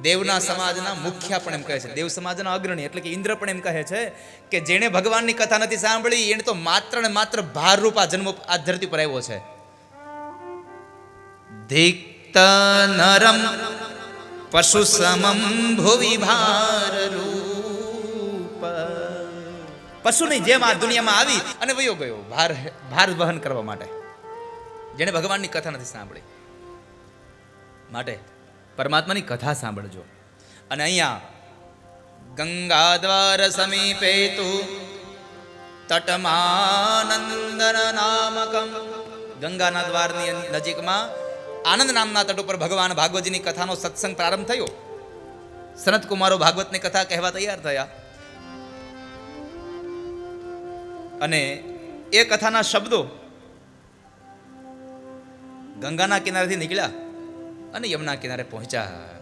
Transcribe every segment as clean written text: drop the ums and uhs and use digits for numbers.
દેવના સમાજના મુખ્યા પણ એમ કહે છે, દેવ સમાજના અગ્રણી એટલે કે ઇન્દ્ર પણ એમ કહે છે કે જેણે ભગવાનની કથા નથી સાંભળી એને તો માત્ર ને માત્ર ભારરૂપ આ જન્મ આ ધરતી પર આવ્યો છે. ધિક્ત નરમ પશુ સમમ ભુવિ ભારરૂપ, પશુની જેમ આ દુનિયામાં આવી અને વયો ગયો ભાર વહન કરવા માટે, જેણે ભગવાનની કથા નથી સાંભળી. માટે પરમાત્માની કથા સાંભળજો. અને અહીંયા ગંગા દ્વાર સમીપે તુ તટમાનંદન નામકમ, ગંગાના દ્વારની નજીકમાં આનંદ નામના તટ ઉપર ભગવાન ભાગવતજીની કથાનો સત્સંગ પ્રારંભ થયો. સનત કુમારો ભાગવતની કથા કહેવા તૈયાર થયા અને એ કથાના શબ્દો ગંગાના કિનારેથી નીકળ્યા અને યમુના કિનારે પહોંચ્યા.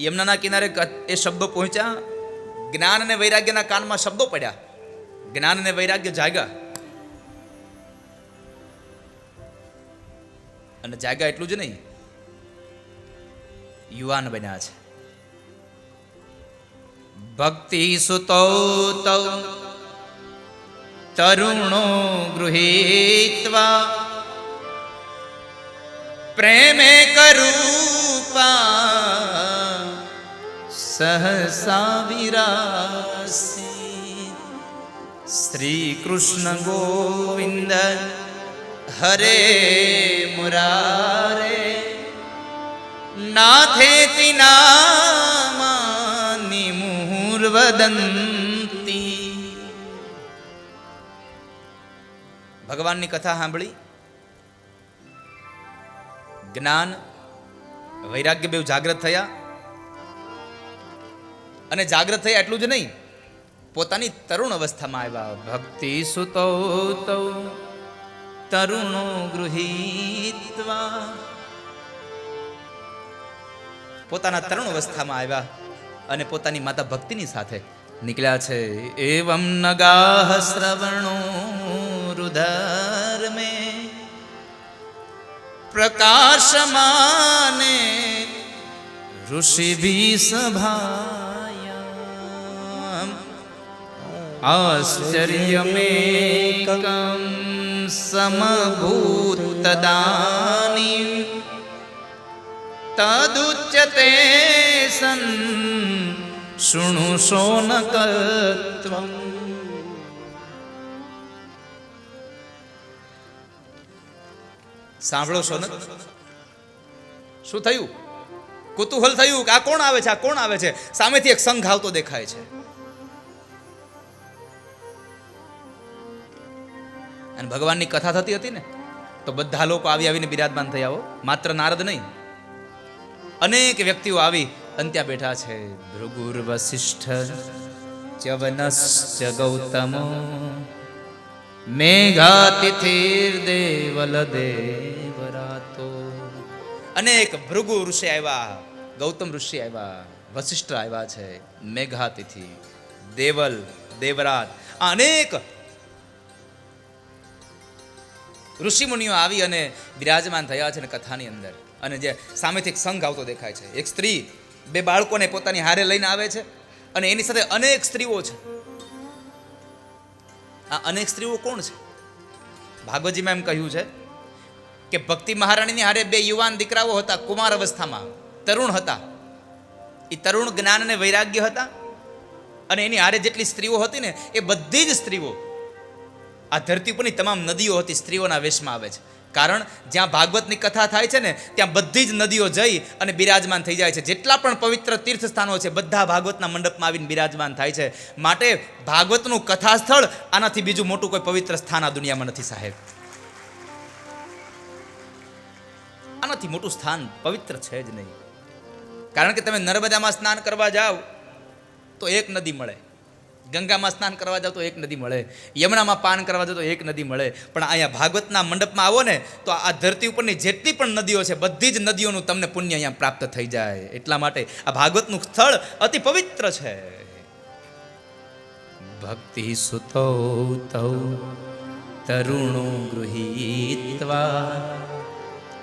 યમુનાના કિનારે એ શબ્દો પહોંચ્યા. જ્ઞાન અને વૈરાગ્યના કાનમાં શબ્દો પડ્યા. જ્ઞાન અને વૈરાગ્ય જાગ્યા. અને જાગ્યા એટલું જ નહીં, યુવાન બન્યા છે. ભક્તિ સુતો તરુણો ગૃહીત્વા પ્રેમે કરૂપા સહસા વિરાસી. શ્રી કૃષ્ણ ગોવિંદ હરે મુરારે નાથેતિ નામાનિ મુહુર્વદંતી. ભગવાનની કથા સાંભળી, જ્ઞાન વૈરાગ્ય બેઉ જાગ્રત થયા. અને જાગ્રત થયા એટલું જ નહીં, પોતાની તરુણ અવસ્થામાં આવ્યા. ભક્તિ સુતો તરુણો ગૃહીત્વા, પોતાના તરુણ અવસ્થામાં આવ્યા અને પોતાની માતા ભક્તિની સાથે નીકળ્યા છે. એવમ નગાહ શ્રવણો રુધર મે પ્રકાશમાને ઋષિભી સભાયામ આશ્ચર્યમેકં સમભૂતદાની તદુચ્યતે સન શૃણુ શોનકત્વમ. સાંભળો શોનક, શું થયું? કુતૂહલ થયું કે આ કોણ આવે છે, આ કોણ આવે છે? સામેથી એક સંઘ આવતો દેખાય છે. અને ભગવાનની કથા થતી હતી ને તો બધા લોકો આવીને બિરાજમાન થયા હો, માત્ર નારદ નહીં, અનેક વ્યક્તિઓ આવી અને ત્યાં બેઠા છે. ભૃગુર વસિષ્ઠ ચ્યવનશ્ચ ગૌતમો મેઘાતિથિર દેવલ દેવરાતો. અનેક ભૃગુ ઋષિ આવ્યા, ગૌતમ ઋષિ આવ્યા, વસિષ્ઠ આવ્યા છે, મેઘાતિથિ, દેવલ, દેવરાત, અનેક ઋષિ મુનિઓ આવી અને બિરાજમાન થયા છે ને કથાની અંદર. અને જે સામેથી એક સંઘ આવતો દેખાય છે. એક સ્ત્રી બે બાળકોને પોતાની હારે લઈને આવે છે અને એની સાથે અનેક સ્ત્રીઓ છે. આ અનેક સ્ત્રીઓ કોણ છે? ભાગવતજીમાં એમ કહ્યું છે કે ભક્તિ મહારાણીની હારે બે યુવાન દીકરાઓ હતા, કુમાર અવસ્થામાં, તરુણ હતા. એ તરુણ જ્ઞાન અને વૈરાગ્ય હતા. અને એની હારે જેટલી સ્ત્રીઓ હતી ને એ બધી જ સ્ત્રીઓ આ ધરતી ઉપરની તમામ નદીઓ હતી સ્ત્રીઓના વેશમાં આવે છે. કારણ જ્યાં ભાગવતની કથા થાય છે ને ત્યાં બધી જ નદીઓ જઈ અને બિરાજમાન થઈ જાય છે. જેટલા પણ પવિત્ર તીર્થ સ્થાનો છે બધા ભાગવતના મંડપમાં આવીને બિરાજમાન થાય છે. માટે ભાગવતનું કથા સ્થળ આનાથી બીજું મોટું કોઈ પવિત્ર સ્થાન આ દુનિયામાં નથી સાહેબ. આનાથી મોટું સ્થાન પવિત્ર છે જ નહીં. કારણ કે તમે નર્મદામાં સ્નાન કરવા જાઓ તો એક નદી મળે, ગંગામાં સ્નાન કરવા જાવ તો એક નદી મળે, યમુનામાં પાન કરવા જાવ તો એક નદી મળે. પણ અહીંયા ભાગવતના મંડપમાં આવો ને તો આ ધરતી ઉપરની જેટલી પણ નદીઓ છે બધી જ નદીઓનું તમને પુણ્ય અહીંયા પ્રાપ્ત થઈ જાય. એટલા માટે આ ભાગવતનું સ્થળ અતિ પવિત્ર છે. ભક્તિ સુતો તૌ તરુણો ગૃહીત જોવા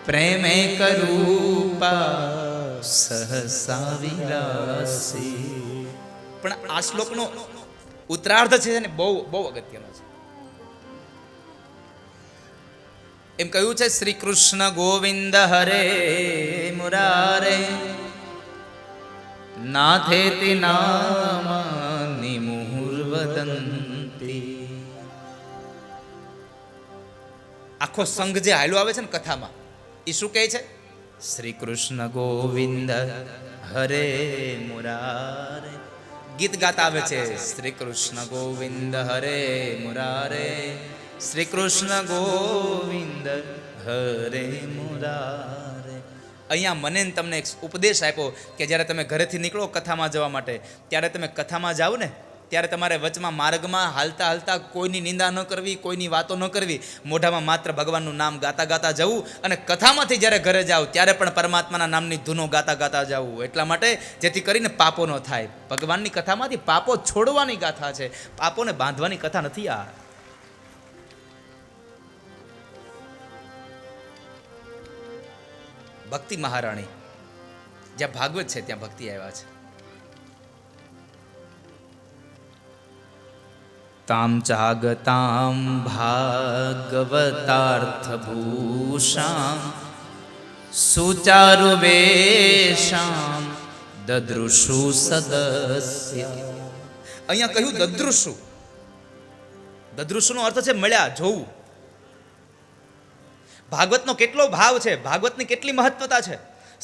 પ્રેમે કરૂપા સહસા વિલાસી. પણ આ શ્લોકનો ઉત્તરાર્ધ છે ને બહુ બહુ અગત્યનો છે. એમ કહ્યું છે શ્રી કૃષ્ણ ગોવિંદ હરે મુરારે નાથેતિ નામાનિ મુહુર્વદંતી. આખો સંઘ જે હાલ્યો આવે છે ને કથામાં એ શું કહે છે? શ્રી કૃષ્ણ ગોવિંદ હરે મુરારે. ગીત ગાતા આવે છે શ્રી કૃષ્ણ ગોવિંદ હરે મુરારે, શ્રી કૃષ્ણ ગોવિંદ હરે મુરારે. અહીંયા મને ને તમને એક ઉપદેશ આપ્યો કે જ્યારે તમે ઘરેથી નીકળો કથામાં જવા માટે, ત્યારે તમે કથામાં જાઓ ને ત્યારે તમારે વચમાં માર્ગમાં હાલતા હાલતા કોઈની નિંદા ન કરવી, કોઈની વાતો ન કરવી, મોઢામાં માત્ર ભગવાનનું નામ ગાતા ગાતા જવું. અને કથામાંથી જ્યારે ઘરે જાઓ ત્યારે પણ પરમાત્માના નામની ધૂનો ગાતા ગાતા જવું, એટલા માટે જેથી કરીને પાપો ન થાય. ભગવાનની કથામાંથી પાપો છોડવાની ગાથા છે, પાપોને બાંધવાની કથા નથી આ. ભક્તિ મહારાણી જ્યાં ભાગવત છે ત્યાં ભક્તિ આવ્યા છે. તામ ચાગતામ ભાગવતાર્થભૂષામ સુચારુ વેશામ દદૃશુ સદસ્ય. અહીંયા કહ્યું દદૃશુ. દદૃશુનો અર્થ છે મળ્યા, જોવું. ભાગવતનો કેટલો ભાવ છે, ભાગવતની કેટલી મહત્વતા છે.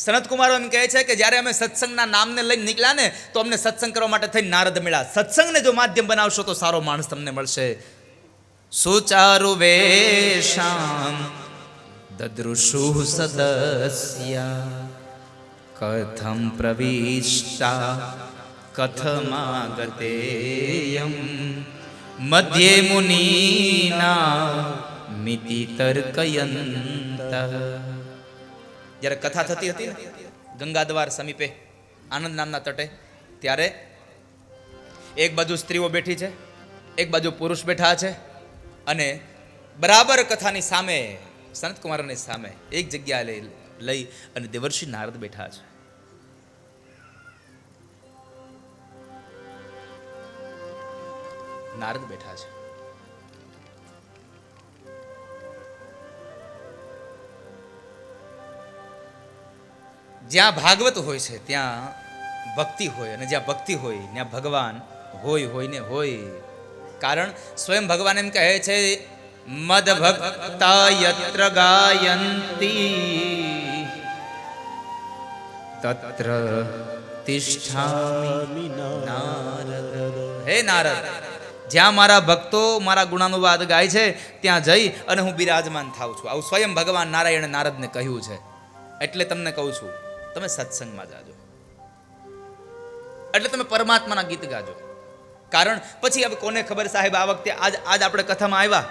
સનત કુમારો એમ કહે છે કે જ્યારે અમે સત્સંગના નામને લઈને નીકળ્યા ને તો અમને સત્સંગ કરવા માટે થઈને નારદ મળ્યા. સત્સંગને જો માધ્યમ બનાવશો તો સારો માણસ તમને મળશે. સુચારુ વેશામ દદૃશુ સદસ્યા કથમ પ્રવિષ્ટા કથમાગતેયમ મધ્યે મુનિના મિતિ તર્કયંત. જ્યારે કથા થતી હતી ને ગંગાદ્વાર સમીપે આનંદ નામના તટે, ત્યારે એક બાજુ સ્ત્રીઓ બેઠી છે, એક બાજુ પુરુષ બેઠા છે, અને બરાબર કથાની સામે સનત કુમારની સામે એક જગ્યા લઈ અને દેવર્ષિ નારદ બેઠા છે. નારદ બેઠા છે. જ્યાં ભાગવત હોય છે ત્યાં ભક્તિ હોય, અને જ્યાં ભક્તિ હોય ત્યાં ભગવાન હોય ને હોય. કારણ સ્વયં ભગવાન એમ કહે છે મદ ભક્તા યત્ર ગાયંતી તત્ર તિષ્ઠામિ નારદ. હે નારદ, જ્યાં મારા ભક્તો મારા ગુણાનુવાદ ગાય છે ત્યાં જઈ અને હું બિરાજમાન થાઉં છું. આવું સ્વયં ભગવાન નારાયણે નારદને કહ્યું છે. એટલે તમને કહું છું તમે સત્સંગમાં જાજો, એટલે તમે પરમાત્માના ગીત ગાજો. કારણ પછી હવે કોને ખબર સાહેબ, આ વખતે આજ આપણે કથામાં આવ્યા,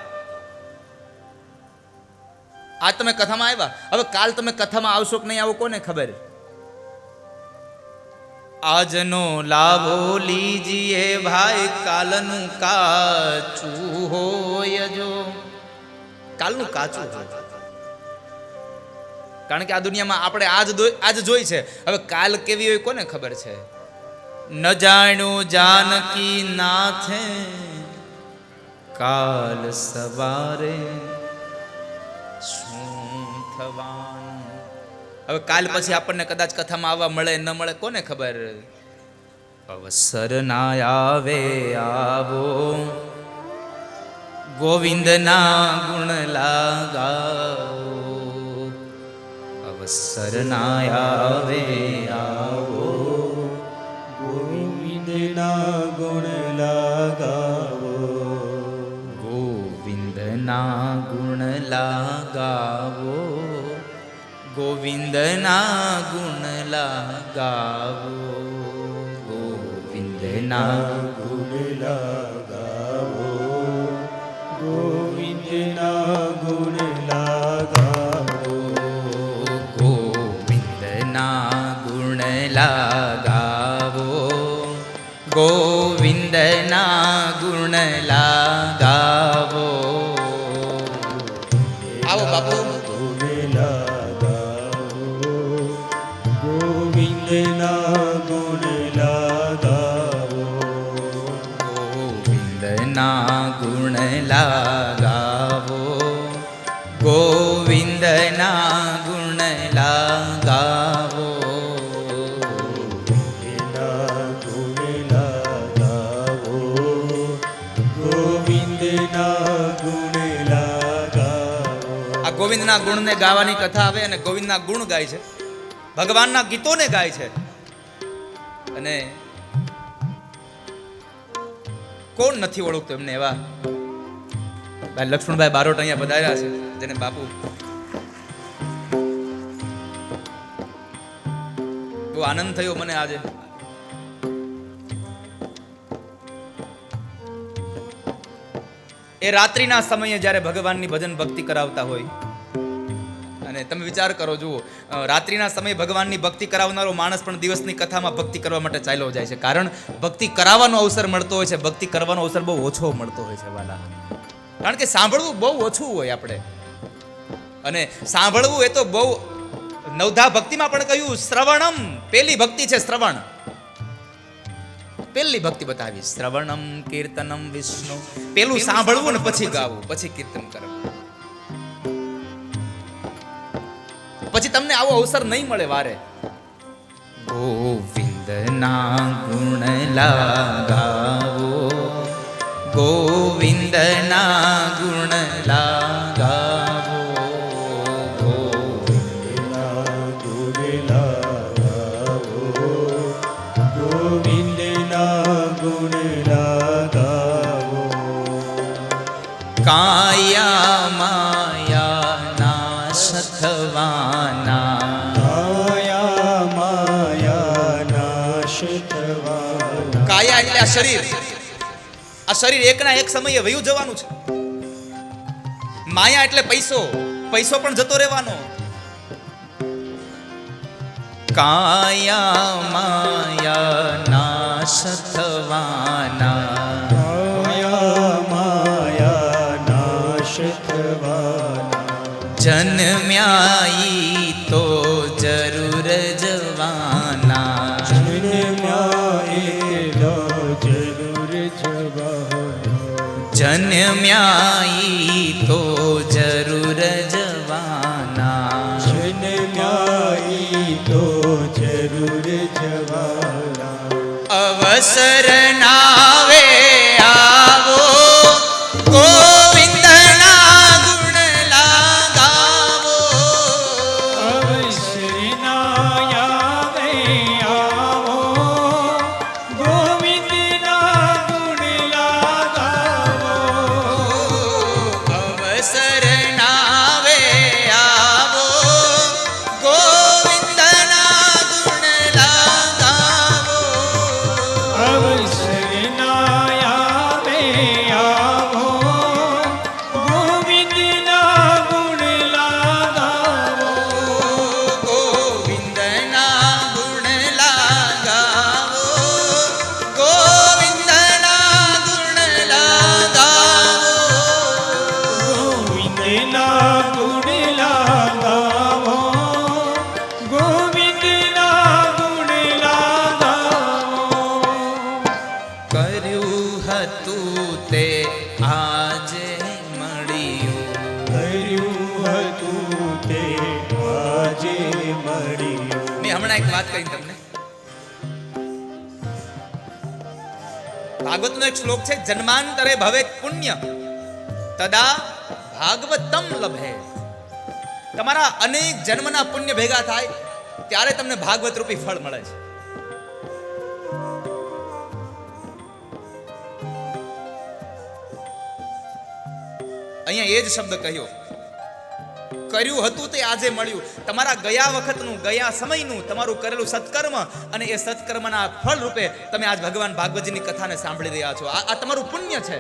આજ તમે કથામાં આવ્યા, હવે કાલ તમે કથામાં આવશો કે નહીં આવો કોને ખબર. આજનો લાભો લીજીએ ભાઈ, કાલનું કાચું હોય જો. કાલનું કાચું હોય, કારણ કે આ દુનિયામાં આપણે આજ જોઈ છે, હવે કાલ કેવી હોય કોને ખબર છે. ન જાણ્યું જાનકી નાથે કાલ સવારે શું થવાનું. હવે કાલ પછી આપણને કદાચ કથામાં આવવા મળે ન મળે કોને ખબર. અવસર ના આવે આવો ગોવિંદના ગુણ લાગાવો. અવસર ના આવે આવો ગોવિંદના ગુણ લાગાવો. ગોવિંદના ગુણ લાગાવો, ગોવિંદના ગુણ લાગાવો. ગોવિંદના ગુણ લાગાવો, ગોવિંદના ગુણ લાગાવો. ગોવિંદના ગુણ લાગાવો, ગોવિંદના ગુણ લાગાવો. આવો બાપુ. ગોવિંદના ગુણ લાગાવો, ગોવિંદના ગુણ લાગાવો, ગોવિંદના ગુણ લાગાવો, ગોવિંદના ગુણ લાગાવો, ગોવિંદના ગુણ લાગાવો. આ ગોવિંદના ગુણને ગાવાની કથા આવે અને ગોવિંદના ગુણ ગાય છે, ભગવાનના ગીતોને ગાય છે. અને કોણ નથી ઓળખતું એમને એવા ભાઈ લક્ષ્મણભાઈ બારોટ અહીંયા પધાર્યા છે, જેને બાપુ બહુ આનંદ થયો મને આજે. એ રાત્રિના સમયે જ્યારે ભગવાનની ભજન ભક્તિ કરાવતા હોય, અને તમે વિચાર કરો, જુઓ, રાત્રિના સમયે ભગવાનની ભક્તિ કરાવનારો માણસ પણ દિવસની કથામાં ભક્તિ કરવા માટે ચાલ્યો જાય છે. કારણ ભક્તિ કરાવવાનો અવસર મળતો હોય છે, ભક્તિ કરવાનો અવસર બહુ ઓછો મળતો હોય છે વાલા. કારણ કે સાંભળવું બહુ ઓછું હોય આપણે, અને સાંભળવું એ તો બહુ, નવધા ભક્તિમાં પણ કહ્યું શ્રવણમ, પેલી ભક્તિ છે શ્રવણ. પેલી ભક્તિ બતાવી શ્રવણમ કીર્તનમ વિષ્ણુ. પેલું સાંભળવું ને પછી ગાવું, પછી કીર્તન કરવું. પછી તમને આવો અવસર નહીં મળે વારે. ગોવિંદના ગુણ લાગાવો, ગોવિંદના ગુણ લાગાવો, ગોવિંદના ગુણ લાગાવો, ગોવિંદના ગુણ લાગાવો. કાયા માયા નાશ થવાના, કાયા માયા નાશ થવાના. કાયા એટલે આ શરીર. આ શરીર એકના એક સમયે વયું જવાનું છે. માયા એટલે પૈસો, પૈસો પણ જતો રહેવાનો. કાયા માયા નાશ થવાના, કાયા માયા નાશ થવાના. જન્મ્યાઈ તો જરૂર જવાના, જન્મ્યા એલો જરૂર જવાના. જન્મ્યાઈ તો જરૂર જવાના, જન્મ્યા તો જરૂર જવાના. અવસર નાવે આવો, ગોવિંદના ગુણ લાગાવો, અવસરના આવે આવો, ગોવિંદના ગુણ લાગાવો. અવસર નાવે આવો, ગોવિંદના ગુણ લાગાવો, અવસરના આવે આવો, ગોવિંદના ગુણ લાગાવો. ગોવિંદના ગુણ લાગાવો, ગોવિંદના ગુણ લાગાવો, ગોવિંદના ગુણ લાગાવો, ગોવિંદના ગુણ લાગાવો. કર્યું હતું તે આજે મળ્યું, કર્યું હતું તે આજે મળ્યું. મેં હમણાં એક વાત કહી તમને. ભાગવતનો એક શ્લોક છે, જન્માંતરે ભવેત પુણ્ય તદા ભાગવતમ લભે. તમારા અનેક જન્મના પુણ્ય ભેગા થાય ત્યારે તમને ભાગવત રૂપી ફળ મળે છે. અહીંયા એ જ શબ્દ કહ્યો, કર્યું હતું તે આજે મળ્યું. તમારા ગયા વખતનું, ગયા સમયનું તમારું કરેલું સત્કર્મ, અને એ સત્કર્મના ફળ રૂપે તમે આજ ભગવાન ભાગવતજીની કથાને સાંભળી રહ્યા છો. આ તમારું પુણ્ય છે.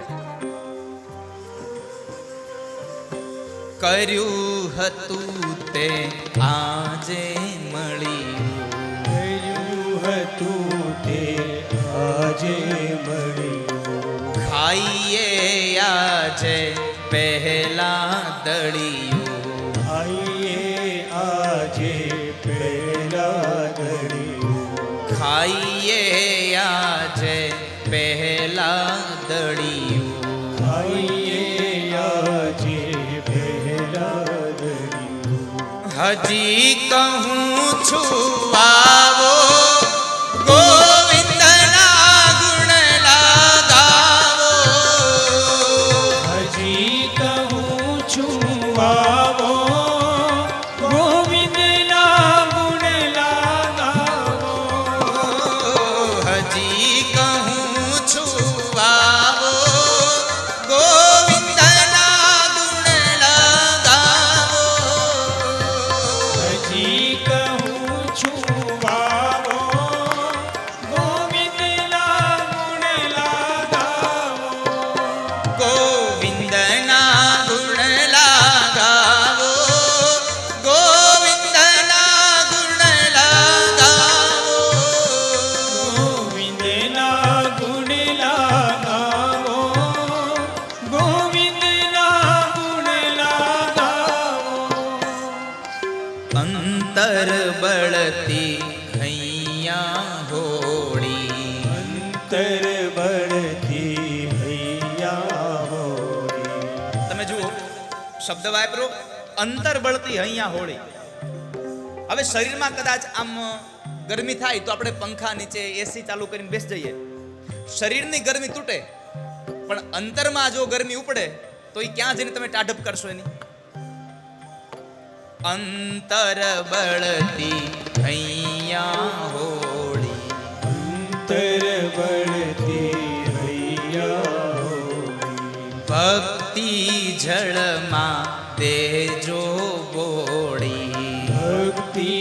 કર્યું હતું તે આજે મળ્યું, કર્યું હતું તે આજે મળ્યું. ખાઈએ આજે પહેલા દળિયું, આજે પહેલા દળિયું ખાઈએ આજે પહેલા દળિયું ખાઈએ આજે પહેલા દળિયું હજી કહું છું આવો ગોવિંદના ગુણ લગાવો હજી કહું છું આવો ગોવિંદના ગુણ લગાવો હજી કહું છું આવો ગોવિંદના ગુણ લગાવો હજી કહું છું આવો ગોવિંદના ગુણ લગાવો ગોવિંદના ગુણ લગાવો ગોવિંદના ગુણ લગાવો ગોવિંદના ગુણ લગાવો ગોવિંદના ગુણ લગાવો અંતર બળતી હૈયા હોળી અંતર બળતી હૈયા હોળી તમે જુઓ શબ્દ વાપરો અંતર બળતી હૈયા હોળી. હવે શરીરમાં કદાચ આમ ગરમી થાય તો આપણે પંખા નીચે એસી ચાલુ કરીને બેસી જઈએ, શરીરની ગરમી તૂટે, પણ અંતરમાં જો ગરમી ઉપડે તો એ ક્યાં જઈને તમે ટાઢપ કરશો એની? અંતર બળતી હૈયા હોળી અંતર બળતી હૈયા હોળી ભક્તિ જળમાં દેજો બોળી. ભક્તિ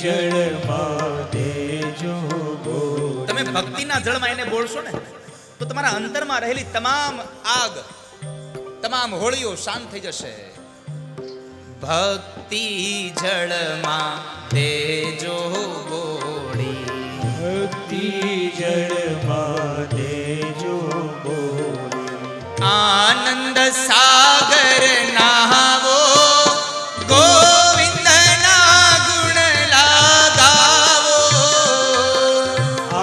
જળમાં દેજો બોળી તમે ભક્તિના જળમાં એને બોળશો ને તો તમારા અંતરમાં રહેલી તમામ આગ, તમામ હોળીઓ શાંત થઈ જશે. ભક્તિ જળમાં દેજો બોળી ભક્તિ જળમાં દેજો બોળી આનંદ સાગર નહાવો ગોવિંદના ગુણ લગાવો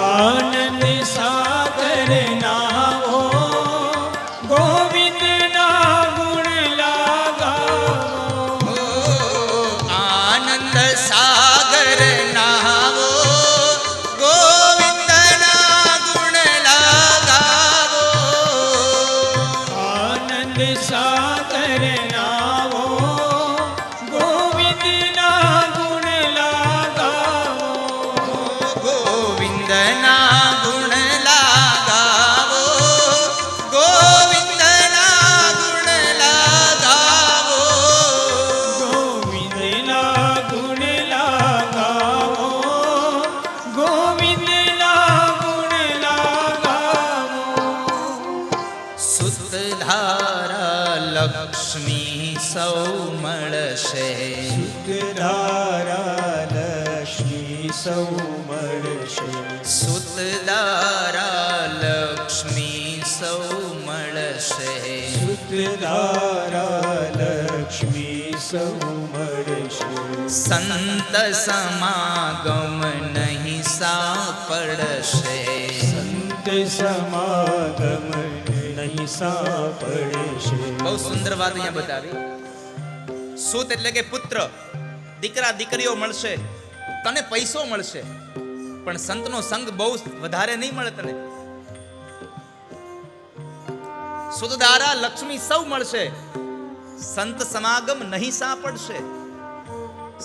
આનંદ સાગર નાવો ગોવિંદના ગુણ લગાવો આનંદ સાગર નહાવો ગોવિંદના ગુણ લગાવો આનંદ સાગર નાવો ગોવિંદના ગુણ લગાવો ગોવિંદના ગુણ લગાવો ગોવિંદના ગુણ લગાવો ગોવિંદના ગુણ લગાવો ગોવિંદના ગુણ લગાવો સુતધારા લક્ષ્મી સૌ મળશે સુતધારા લક્ષ્મી સૌ મળશે સુતધારા લક્ષ્મી સૌ મળશે સુતધારા લક્ષ્મી સૌ મળશે સંત સમાગમ નહીં સાપડશે સંત સમાગમ નહીં સાંપડશે બહુ સુંદર વાત અહીંયા બતાવી. સુત એટલે કે પુત્ર, દીકરા દીકરીઓ મળશે, તને પૈસો મળશે, પણ સંતનો સંગ બહુ વધારે નહીં મળે તને. સુતધારા લક્ષ્મી સૌ મળશે, સંત સમાગમ નહીં સાંપડશે.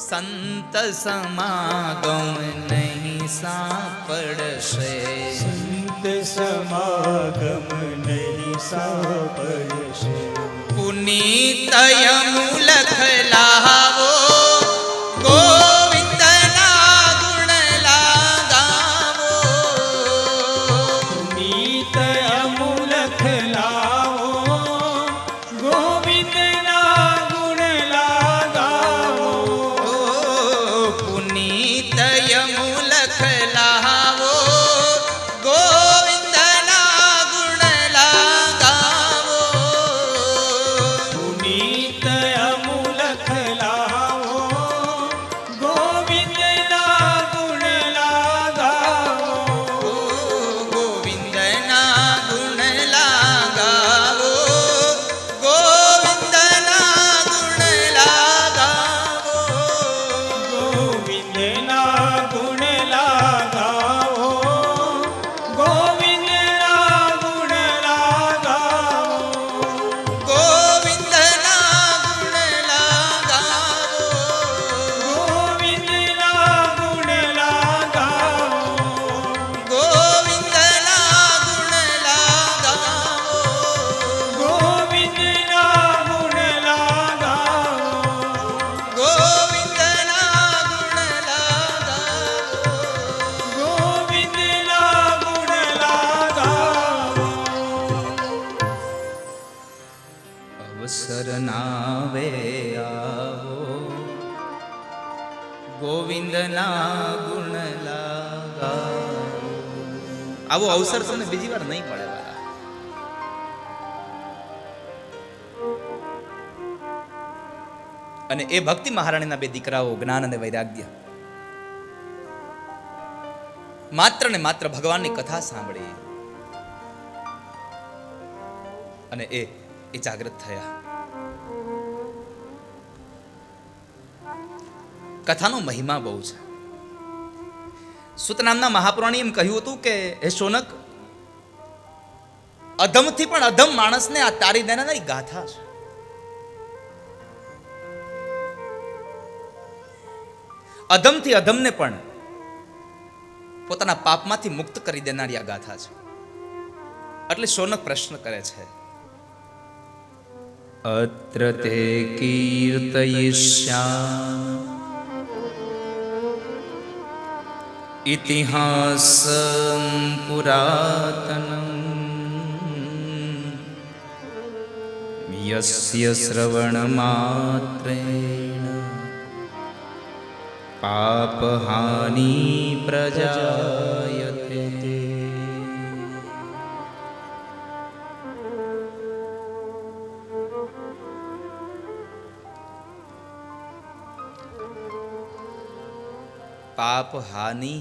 સંત સમાગમ નહીં સાંપડશે. સંત સમાગમ નહીં સાંપડશે પુનીત યમુલખ લાવો ગોવિંદના ગુણ લગાવો પુનીત અમુલખ લાવો ગોવિંદના ગુણ લગાવો પુનીત યમુલખ લાવો ગોવિંદના ગુણ લગાવો પુનીત અમુલખ ગોવિંદના ગુણ લાગા. આવો અવસર તમને બીજી વાર નહીં મળે વાલા. અને એ ભક્તિ મહારાણીના બે દીકરાઓ જ્ઞાન અને વૈરાગ્ય માત્ર ને માત્ર ભગવાનની કથા સાંભળી અને એ જાગૃત થયા. કથાનો મહિમા બહુ છે. સુત નામના મહાપુરાણી એમ કહ્યું હતું કે હે શૌનક, અધમથી પણ અધમ માણસને આ તારી દેનારી ગાથા છે. અધમથી અધમને પણ પોતાના પાપમાંથી મુક્ત કરી દેનારી આ ગાથા છે. એટલે શૌનક પ્રશ્ન કરે છે, અત્ર તે કીર્તયિષ્યામિ ઇતિહાસં પુરાતનં યસ્ય શ્રવણમાત્રેણ પાપહાનિ પ્રજાયતે. પાપ હાનિ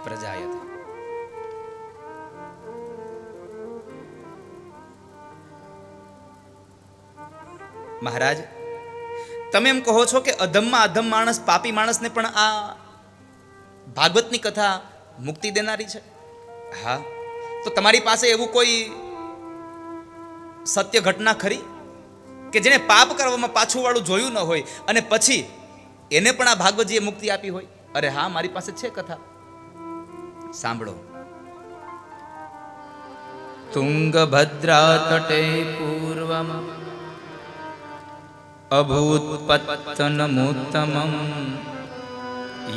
પ્રજાયતે. મહારાજ, તમે એમ કહો છો કે અધમમાં અધમ માણસ, પાપી માણસને પણ આ ભાગવતની કથા મુક્તિ દેનારી છે. હા, તો તમારી પાસે એવું કોઈ સત્ય ઘટના ખરી કે જેને પાપ કરવામાં પાછું વાળું જોયું ન હોય અને પછી એને પણ આ ભાગવતજીએ મુક્તિ આપી હોય? અરે હા, મારી પાસે છે કથા. સાંભળો. તુંગભદ્રા તટે પૂર્વમ અભૂત્પત્તનમુત્તમં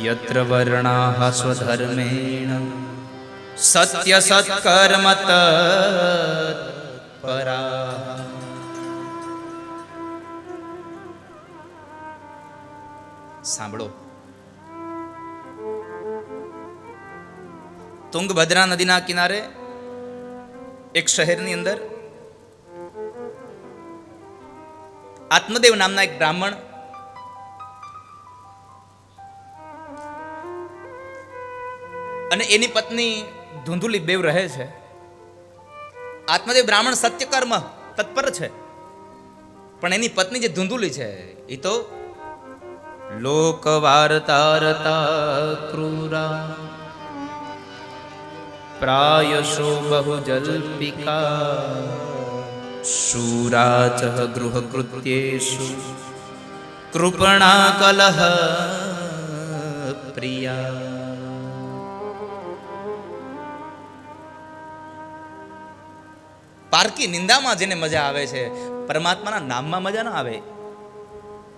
યત્ર વર્ણાઃ સ્વધર્મેણ સત્ય સત્કર્મ તત્પરાઃ. સાંભળો. તુંગભદ્રા નદીના કિનારે એક શહેરની અંદર આત્મદેવ નામના એક બ્રાહ્મણ અને એની પત્ની ધુંધુલી બેવ રહે છે. આત્મદેવ બ્રાહ્મણ સત્યકર્મ તત્પર છે, પણ એની પત્ની જે ધુંધુલી છે એ તો લોકવાર્તારતા ક્રૂરા પ્રાયશો બહુજલ્પિકા શૂરાચ ગૃહકૃત્યેષુ કૃપણા કલહ પ્રિયા. પારકી નિંદામાં જેને મજા આવે છે, પરમાત્માના નામમાં મજા ના આવે,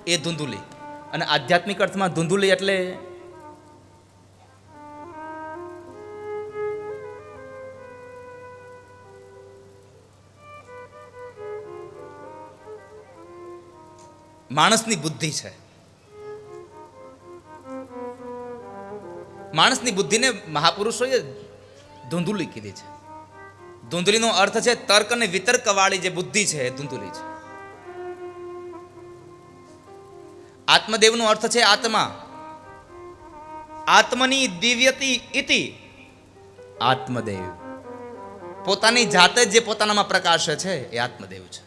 એ ધુંધુલી. અને આધ્યાત્મિક અર્થમાં ધુંધુલી એટલે માણસની બુદ્ધિ છે. માણસની બુદ્ધિને મહાપુરુષોએ ધુંધુલી કીધી છે. ધુંધુલીનો અર્થ છે તર્ક અને વિતર્ક વાળી જે બુદ્ધિ છે એ ધુંધુલી છે. આત્મદેવનો અર્થ છે આત્મા. આત્મની દિવ્યતિ ઇતિ આત્મદેવ. પોતાની જાતે જે પોતાનામાં પ્રકાશે છે એ આત્મદેવ છે.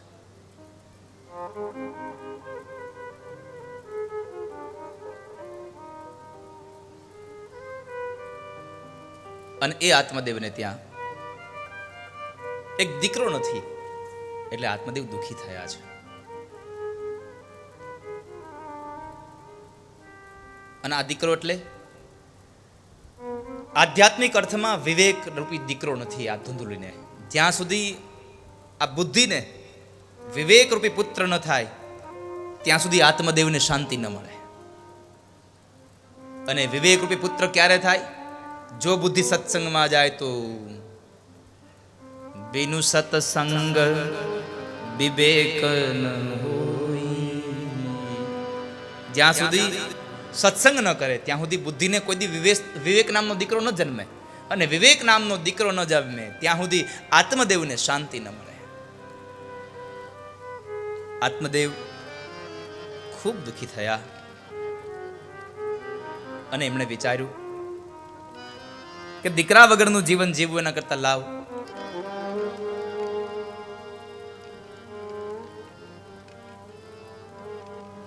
અને એ આત્મદેવને ત્યાં એક દીકરો નથી એટલે આત્મદેવ દુઃખી થયા છે. અને આ દીકરો એટલે આધ્યાત્મિક અર્થમાં વિવેક રૂપી દીકરો નથી આ ધુંધુલીને. જ્યાં સુધી આ બુદ્ધિને વિવેક રૂપી પુત્ર ન થાય ત્યાં સુધી આત્મદેવને શાંતિ ન મળે. અને વિવેક રૂપી પુત્ર ક્યારે થાય? જો બુદ્ધિ સત્સંગમાં જાય તો. બિનુ સત્સંગ વિવેક ન હોય. જ્યાં સુધી સત્સંગ ન કરે ત્યાં સુધી બુદ્ધિને કોઈ દી વિવેક નામનો દીકરો ન જન્મે, અને વિવેક નામનો દીકરો ન જન્મે ત્યાં સુધી આત્મદેવને શાંતિ ન મળે. આત્મદેવ ખૂબ દુઃખી થયા અને એમણે વિચાર્યું કે દીકરા વગરનું જીવન જીવવું એના કરતા લાવ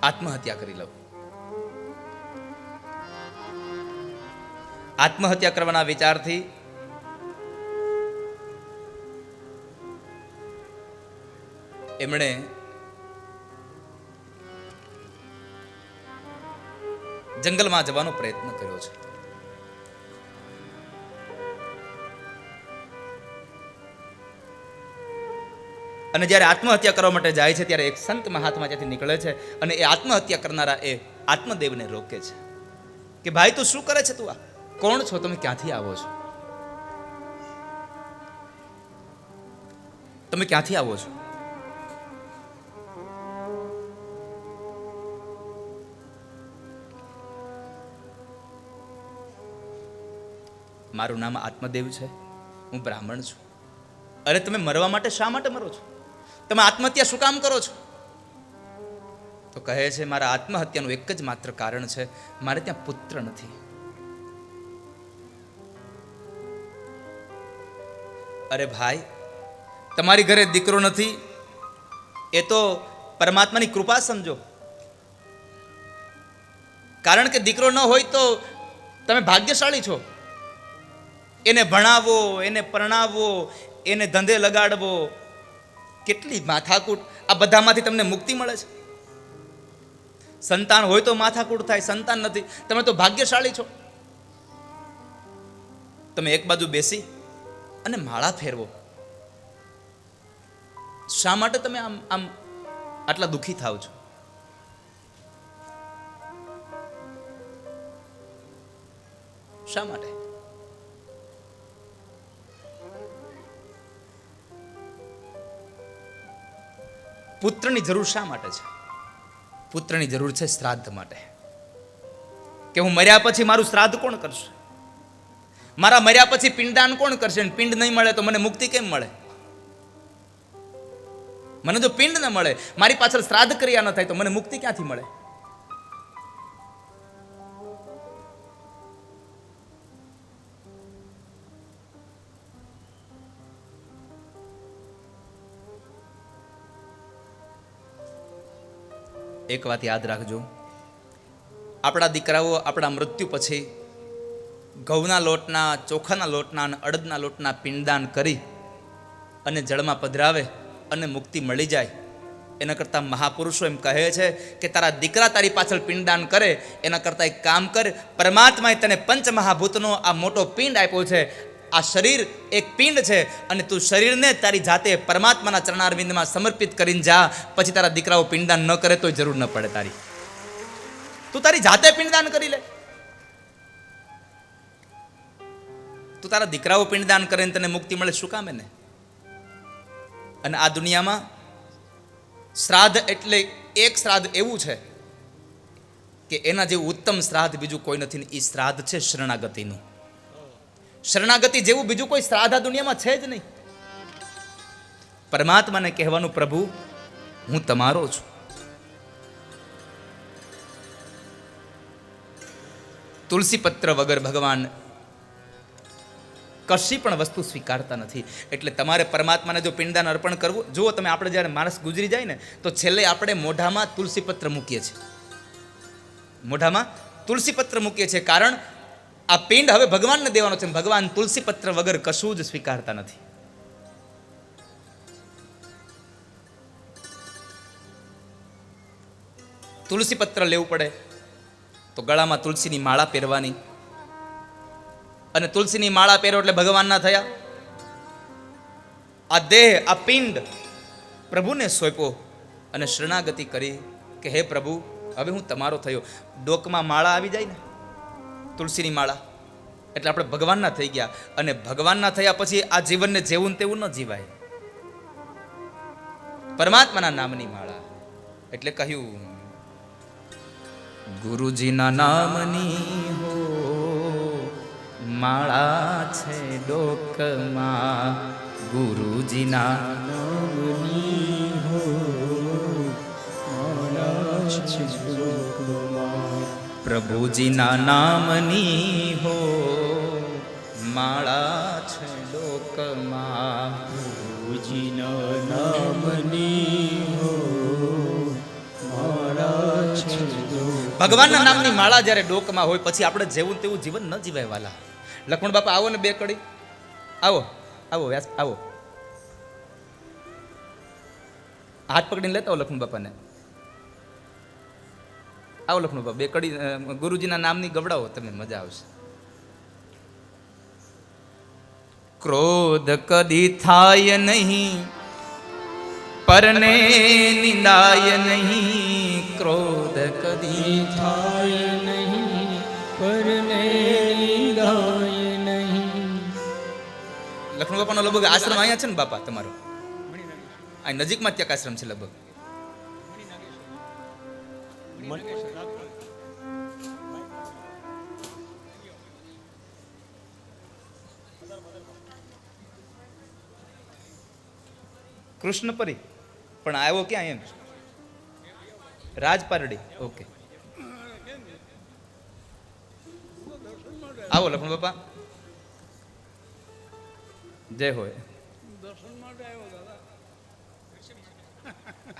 આત્મહત્યા કરી લઉં. આત્મહત્યા કરવાના વિચારથી એમણે જંગલમાં જવાનો પ્રયત્ન કર્યો છે. અને જ્યારે આત્મહત્યા કરવા માટે જાય છે ત્યારે એક સંત મહાત્મા ત્યાંથી નીકળે છે અને એ આત્મહત્યા કરનારા એ આત્મદેવને રોકે છે કે ભાઈ તું શું કરે છે, તું આ કોણ છો, તમે ક્યાંથી આવો છો, તમે ક્યાંથી આવો છો? મારું નામ આત્મદેવ છે, હું બ્રાહ્મણ છું. અરે તમે મરવા માટે શા માટે મરો છો? તમે આત્મહત્યા શું કામ કરો છો? તો કહે છે મારા આત્મહત્યાનું એક જ માત્ર કારણ છે, મારે ત્યાં પુત્ર નથી. અરે ભાઈ, તમારી ઘરે દીકરો નથી એ તો પરમાત્માની કૃપા સમજો. કારણ કે દીકરો ન હોય તો તમે ભાગ્યશાળી છો. એને ભણાવો, એને પરણાવવો, એને ધંધે લગાડવો, કેટલી માથાકૂટ. આ બધામાંથી તમને મુક્તિ મળે છે. સંતાન હોય તો માથાકૂટ થાય, સંતાન નથી, તમે તો ભાગ્યશાળી છો. તમે એક બાજુ બેસી અને માળા ફેરવો. શા માટે તમે આમ આમ આટલા દુઃખી થાવ છો? શા માટે? પુત્રની જરૂર શા માટે છે? પુત્રની જરૂર છે શ્રાદ્ધ માટે. કે હું મર્યા પછી મારું શ્રાદ્ધ કોણ કરશે? મારા મર્યા પછી પિંડદાન કોણ કરશે? પિંડ નહીં મળે તો મને મુક્તિ કેમ મળે? મને જો પિંડ ન મળે, મારી પાછળ શ્રાદ્ધ ક્રિયા ન થાય તો મને મુક્તિ ક્યાંથી મળે? એક વાત યાદ રાખજો, આપણા દીકરાઓ આપણા મૃત્યુ પછી ઘઉંના લોટના, ચોખાના લોટના અને અડદના લોટના પિંડદાન કરી અને જળમાં પધરાવે અને મુક્તિ મળી જાય. એના કરતાં મહાપુરુષો એમ કહે છે કે તારા દીકરા તારી પાછળ પિંડદાન કરે એના કરતાં એક કામ કર, પરમાત્માએ તને પંચમહાભૂતનો આ મોટો પિંડ આપ્યો છે. આ શરીર એક પિંડ છે અને તું શરીરને તારી જાતે પરમાત્માના ચરણારવિંદમાં સમર્પિત કરીને જા. પછી તારા દીકરાઓ પિંડદાન ન કરે તોય જરૂર ન પડે તારી. તું તારી જાતે પિંડદાન કરી લે. તું તારા દીકરાઓ પિંડદાન કરે ને તને મુક્તિ મળે, શું કામ એને? અને આ દુનિયામાં શ્રાદ્ધ એટલે એક શ્રાદ્ધ એવું છે કે એના જેવું ઉત્તમ શ્રાદ્ધ બીજું કોઈ નથી. એ શ્રાદ્ધ છે શરણાગતિનું. શરણાગતિ જેવું બીજું કોઈ શ્રાદ્ધ આ દુનિયામાં છે જ નહીં. પરમાત્માને કહેવાનું, પ્રભુ હું તમારો છું. તુલસી પત્ર વગર ભગવાન કશી પણ વસ્તુ સ્વીકારતા નથી. એટલે તમારે પરમાત્માને જો પિંડદાન અર્પણ કરવું, જુઓ તમે, આપણે જ્યારે માણસ ગુજરી જાય ને તો છેલ્લે આપણે મોઢામાં તુલસી પત્ર મૂકીએ છીએ. મોઢામાં તુલસી પત્ર મૂકીએ છીએ, કારણ આ પિંડ હવે ભગવાનને દેવાનો છે. ભગવાન તુલસી પત્ર વગર કશું જ સ્વીકારતા નથી. તુલસી પત્ર લેવું પડે તો ગળામાં તુલસીની માળા પહેરવાની, અને તુલસીની માળા પહેરો એટલે ભગવાનના થયા. આ દેહ, આ પિંડ પ્રભુને સોંપ્યો અને શરણાગતિ કરી કે હે પ્રભુ, હવે હું તમારો થયો. ડોકમાં માળા આવી જાય ને, તુલસીની માળા, એટલે આપણે ભગવાનના થઈ ગયા. અને ભગવાનના થયા પછી આ જીવનને જેવું તેવું ન જીવાય. પરમાત્માના નામની માળા. એટલે કહ્યું, ગુરુજીના નામની હો માળા છે ડોકમાં, ગુરુજીના નામની હો માળા છે ડોકમાં. પ્રભુજીના નામની હો માળા છે ડોકમાં, પ્રભુજીના નામની હો માળા છે ડોકમાં. ભગવાનના નામની માળા જ્યારે ડોકમાં હોય પછી આપણે જેવું તેવું જીવન ન જીવાય વાલા. લક્ષ્મણ બાપા આવો ને બે કડી, આવો આવો વ્યાસ આવો, હાથ પકડીને લેતા હો લક્ષ્મણ બાપાને. આવો લક્ષ્મણ બાપા બે કડી ગુરુજીના નામની ગવડાવો, તમે મજા આવશે. ક્રોધ કદી થાય નહીં, પરને નિંદાય નહીં, ક્રોધ કદી થાય નહીં, પરને નિંદાય નહીં. લક્ષ્મણ બાપાનો લગભગ આશ્રમ અહીંયા છે ને બાપા તમારો? આ નજીકમાં ત્યાં આશ્રમ છે લગભગ. કૃષ્ણપરી પણ આવ્યો ક્યાં એમ? રાજપારડી. ઓકે, આવો લક્ષ્મણ બાપા, જય હોય.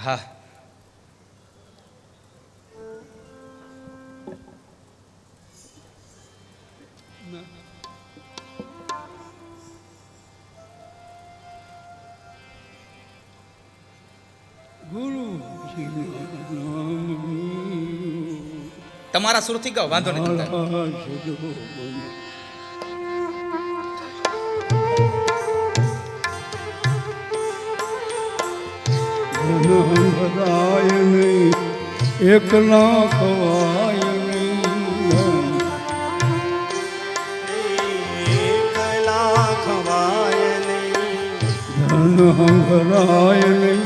હા, તમારા સુરથી ગાઓ, વાંધો નહીં. ભરાય નહીં, એકલા ખવાય નહીં, એકલા ખવાય નહીં. ધન ભરાય નહીં,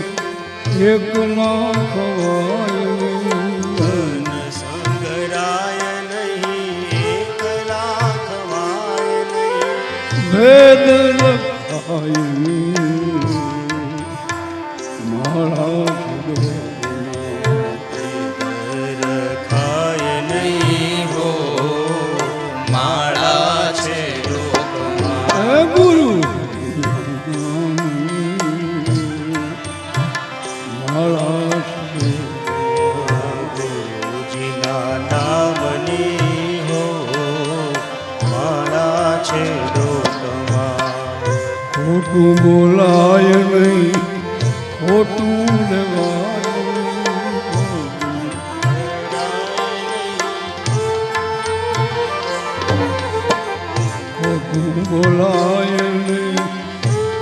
એકલા ખવાય નહીં, ધન સંગરાય નહીં, એકલા ખવાય નહીં, ભેદ રખાય નહીં, માળા રખાય નહીં હો માળા છે ડોકમાં. ગુરુ માળા છે ગુરુજીના નામની હો માળા છે ડોકમાં. ખોટું બોલાય નહીં, ખોટું લેવાય નહીં, ખોટું બોલાય નહીં,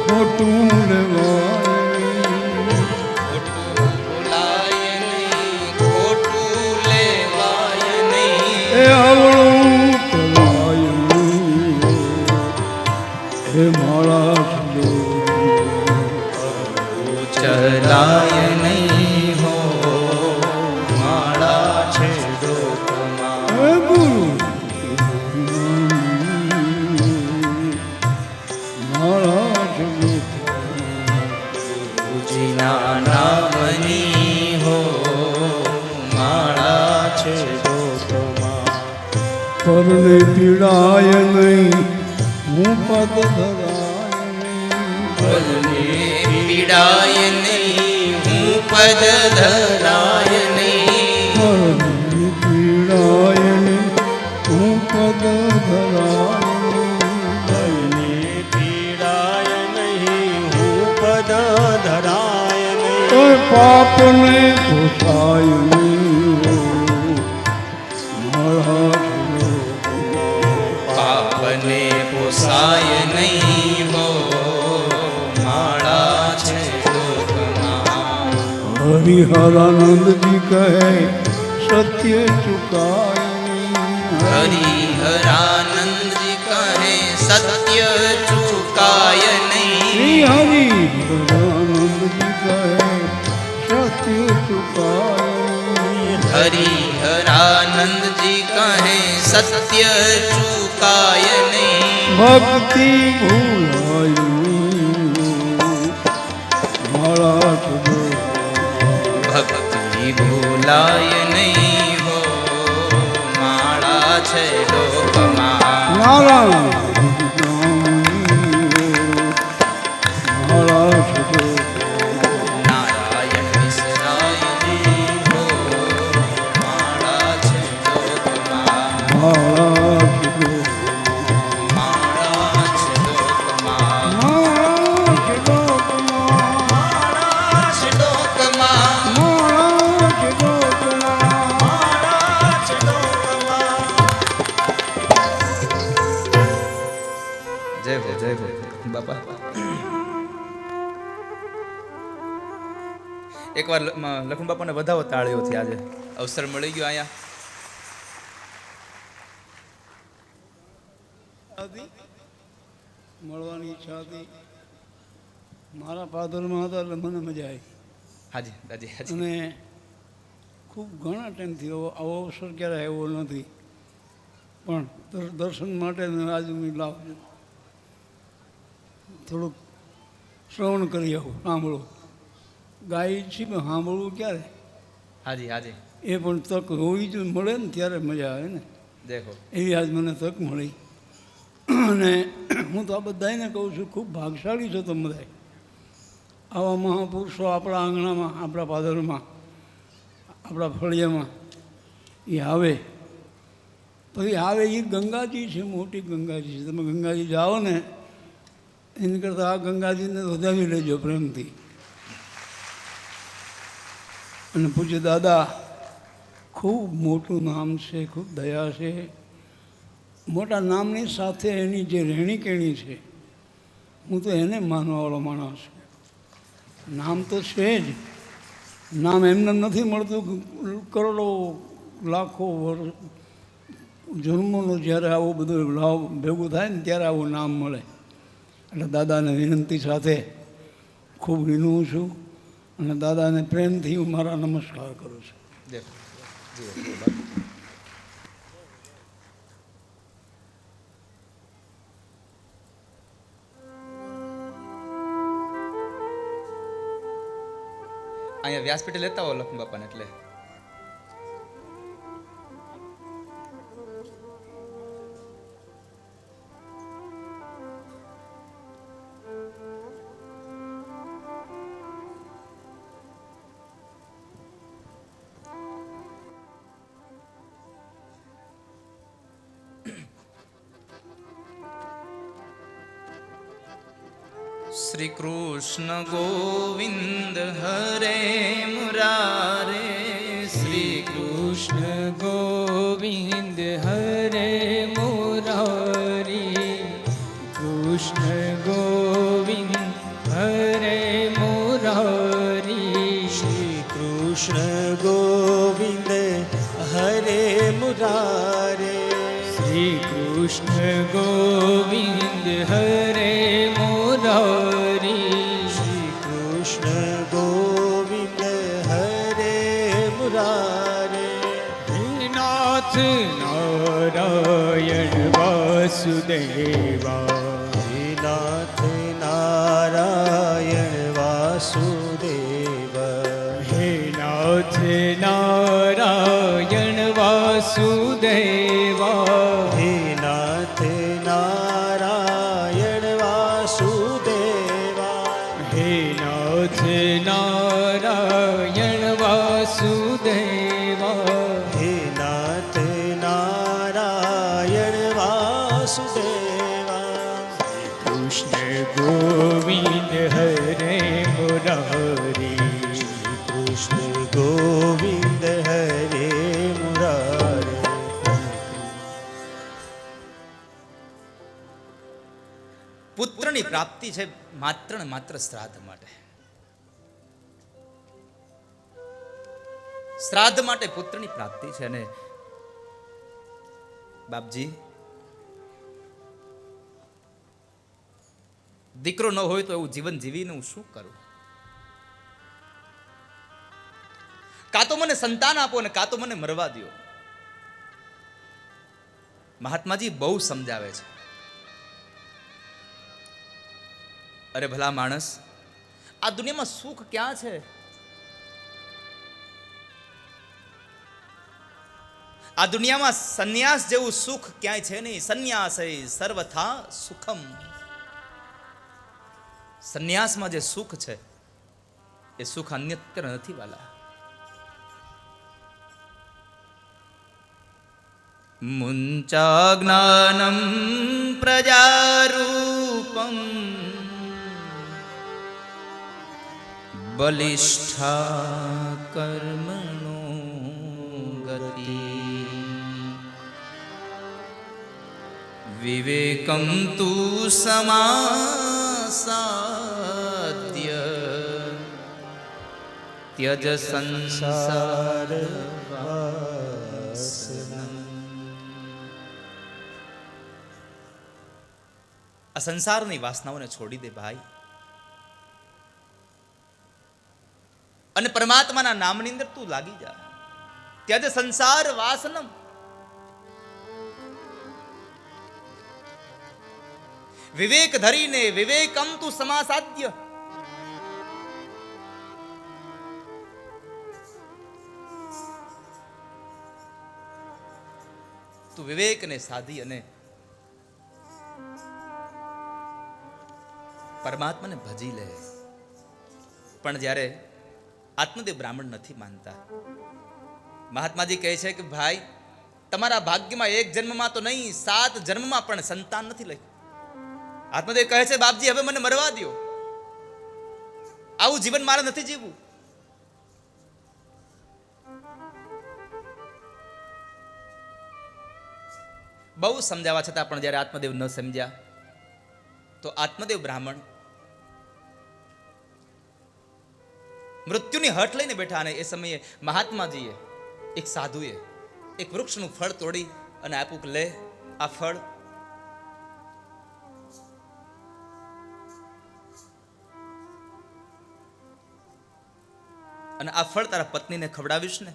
ખોટું લેવાય નહીં, ખોટું બોલાય નહીં, ખોટું લેવાય નહીં, એ આવડું ચલાય નહીં, એ માળા ચલાય નહીં હો માળા છે ડોકમાં. ગુરુ માળા છે ગુરુજીના નામની હો માળા છે ડોકમાં. પરને પીડાય નહીં, હું પગ ધરાય નહીં, પરને પીડાય નહીં, હું પદ ધરાય નહીં, પરને પીડાય નહીં, હું પગ ધરાય નહીં, પીડાય નહીં, હું પદ ધરાય નહીં, કોઈ પાપને પોસાય નહીં, માળા પાપને પોસાય નહીં હો માળા છે ડોકમાં. હરિહરાનંદજી કહે સત્ય ચુકાય નહીં, હરિહરાનંદજી કહે સત્ય ચૂકાય નહીં, હરિહરાનંદજી કહે સત્ય ચુકાય નહીં, હરિહરાનંદ સત્ય ચૂકાય નહીં. ભક્તિ ભૂલાય મારા શબ્દો ભક્તિ ભૂલાય નહીં હો, માળા છે લોકમાં. નારાયણ મારા શબ્દો નારાયણ વિસરાય નહીં હો, માળા છે લોકમાં. મારા શબ્દો માળા છે લોકમાં. મારા શબ્દો માળા છે લોકમાં. મારા શબ્દો માળા છે લોકમાં. જય હો બાપા. એકવાર લખન બાપાને વધાવો તાળીઓથી. આજે અવસર મળી ગયો અહીંયા. મળવાની ઈચ્છા હતી. મારા ફાધરમાં હતા એટલે મને મજા આવી. હાજી હાજી હાજી. અને ખૂબ ઘણા ટાઈમથી આવો અવસર ક્યારે આવ્યો નથી, પણ દર્શન માટે આજે હું લાવું છું. થોડુંક શ્રવણ કરી આવું, સાંભળો. ગાય છે પણ સાંભળવું ક્યારે? હાજી હાજી. એ પણ તક હોવી જોઈએ, મળે ને ત્યારે મજા આવે ને. દેખો એવી આજ મને તક મળી. અને હું તો આ બધાને કહું છું, ખૂબ ભાગશાળી છો તમે બધા. આવા મહાપુરુષો આપણા આંગણામાં, આપણા પાદરમાં, આપણા ફળિયામાં એ આવે. પછી આવે એ ગંગાજી છે, મોટી ગંગાજી છે. તમે ગંગાજી જાઓ ને એની કરતાં આ ગંગાજીને વધાવી લેજો પ્રેમથી. અને પૂજ્ય દાદા ખૂબ મોટું નામ છે, ખૂબ દયા છે. મોટા નામની સાથે એની જે રહેણી કહેણી છે, હું તો એને માનવાવાળો માણસ છું. નામ તો છે જ, નામ એમને નથી મળતું. કરોડો લાખો વર્ષ જન્મોનો જ્યારે આવો બધો લાભ ભેગું થાય ને ત્યારે આવું નામ મળે. એટલે દાદાને વિનંતી સાથે ખૂબ વિનવું છું અને દાદાને પ્રેમથી હું મારા નમસ્કાર કરું છું. દેખો જી બાપા. અહીંયા વ્યાસપીઠે લેતા હો લખન બાપાને. એટલે શ્રી કૃષ્ણ ગોવિંદ હરે મુરારે. શ્રી કૃષ્ણ ગોવિંદ હરે મુરારી. કૃષ્ણ ગોવિંદ હરે મુરારી. શ્રી કૃષ્ણ ગોવિંદ હરે મુરારે. શ્રી કૃષ્ણ ગોવિંદ હરે મુરારી. શ્રી કૃષ્ણ ગોવિંદ હરે મુરારે. હે નાથ નારાયણ વાસુદેવા. હે નાથ નારાયણ વાસુદેવ. હે નાથ નારાયણ વાસુદેવા. હે નાથ નારાયણ વાસુદેવા. હે નાથ નારાયણ વાસુદેવા. હે નાથ નારાયણ વાસુદેવા. કૃષ્ણ ગોવિંદ હરે મુરારી. કૃષ્ણ ગોવિંદ હરે મુરારે. પુત્રની પ્રાપ્તિ છે માત્ર ને માત્ર શ્રાદ્ધ માટે. શ્રાદ્ધ માટે પુત્રની પ્રાપ્તિ છે. અને બાપજી, દીકરો ન હોય તો એવું જીવન જીવીને હું શું કરું? કાં તો મને સંતાન આપો ને કાં તો મને મરવા દો. મહાત્માજી બહુ સમજાવે છે. અરે ભલા માણસ, આ દુનિયામાં સુખ ક્યાં છે? આ દુનિયામાં સંન્યાસ જેવું સુખ ક્યાંય છે નહીં. સંન્યાસ સર્વથા સુખમ. સંન્યાસમાં જે સુખ છે એ સુખ અન્યત્ર નથી વાલા. મુંચા જ્ઞાનમ પ્રજારૂપમ બલિષ્ઠા કર્મણો ગતિ વિવેકમ તુ સમાસાદ્ય ત્યજ સંસાર આ સંસારની વાસનાઓને છોડી દે ભાઈ, અને પરમાત્માના નામની અંદર તું લાગી જા. ત્યજ સંસાર વાસનમ. વિવેક ધરીને વિવેકમ તું સમાસાદ્ય. તું વિવેકને સાધી અને પરમાત્માને ભજી લે. પણ જ્યારે આત્મદેવ બ્રાહ્મણ નથી માનતા. મહાત્માજી કહે છે કે ભાઈ, તમારા ભાગ્યમાં એક જન્મમાં તો નહીં, 7 જન્મમાં પણ સંતાન નથી લઈ. આત્મદેવ કહે છે બાપજી હવે મને મરવા દો, આવું જીવન મારે નથી જીવવું. બહુ સમજાવવા છતાં પણ જ્યારે આત્મદેવ ન સમજ્યા તો આત્મદેવ બ્રાહ્મણ મૃત્યુની હઠ લઈને બેઠા. અને એ સમયે મહાત્માજીએ, એક સાધુએ એક વૃક્ષનું ફળ તોડી અને આપ્યું કે લે આ ફળ. અને આ ફળ તારા પત્નીને ખવડાવીશ ને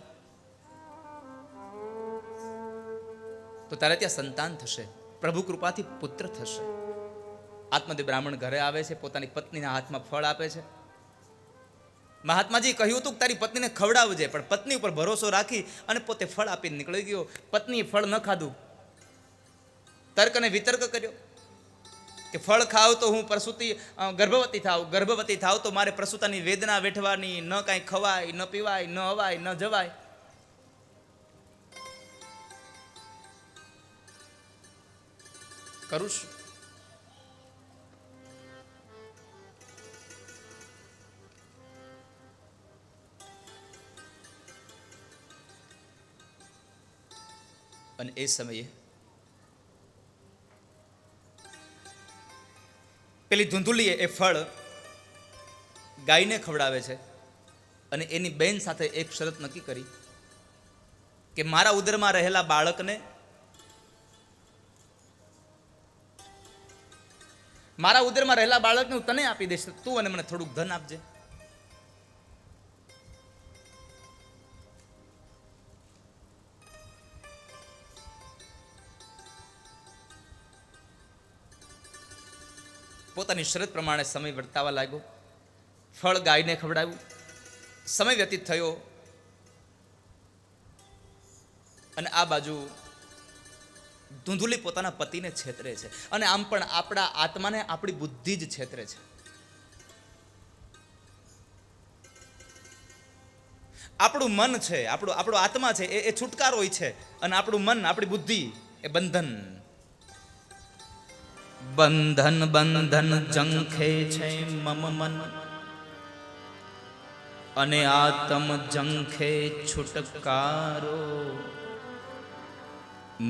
તો તારે ત્યાં સંતાન થશે, પ્રભુ કૃપાથી પુત્ર થશે. આત્મદેવ બ્રાહ્મણ ઘરે આવે છે, પોતાની પત્નીના હાથમાં ફળ આપે છે. મહાત્માજી કહ્યું હતું કે તારી પત્નીને ખવડાવજે, પણ પત્ની ઉપર ભરોસો રાખી અને પોતે ફળ આપીને નીકળી ગયો. પત્નીએ ફળ ન ખાધું, તર્ક અને વિતર્ક કર્યો કે ફળ ખાવ તો હું ગર્ભવતી થાવ તો મારે પ્રસૂતાની વેદના વેઠવાની, ન કાંઈ ખવાય, ન પીવાય, ન અવાય, ન જવાય. કરું છું. અને એ સમયે પેલી ધૂંધુલીએ એ ફળ ગાયને ખવડાવે છે અને એની બેન સાથે એક શરત નક્કી કરી કે મારા ઉદરમાં રહેલા બાળકને હું તને આપી દઈશ, તું અને મને થોડુંક ધન આપજે. પોતાની શરત પ્રમાણે સમય વર્તાવા લાગ્યો. ફળ ગાયને ખવડાવ્યું. સમય વ્યતીત થયો અને આ બાજુ ધૂંધુલી પોતાના પતિને છેતરે છે. અને આમ પણ આપણા આત્માને આપણી બુદ્ધિ જ છેતરે છે. આપણું મન છે, આપણો આત્મા છે એ છુટકારો હોય છે, અને આપણું મન, આપણી બુદ્ધિ એ બંધન. બંધન બંધન જંખે છે મમ મન, અને આત્મ જંખે છુટકારો.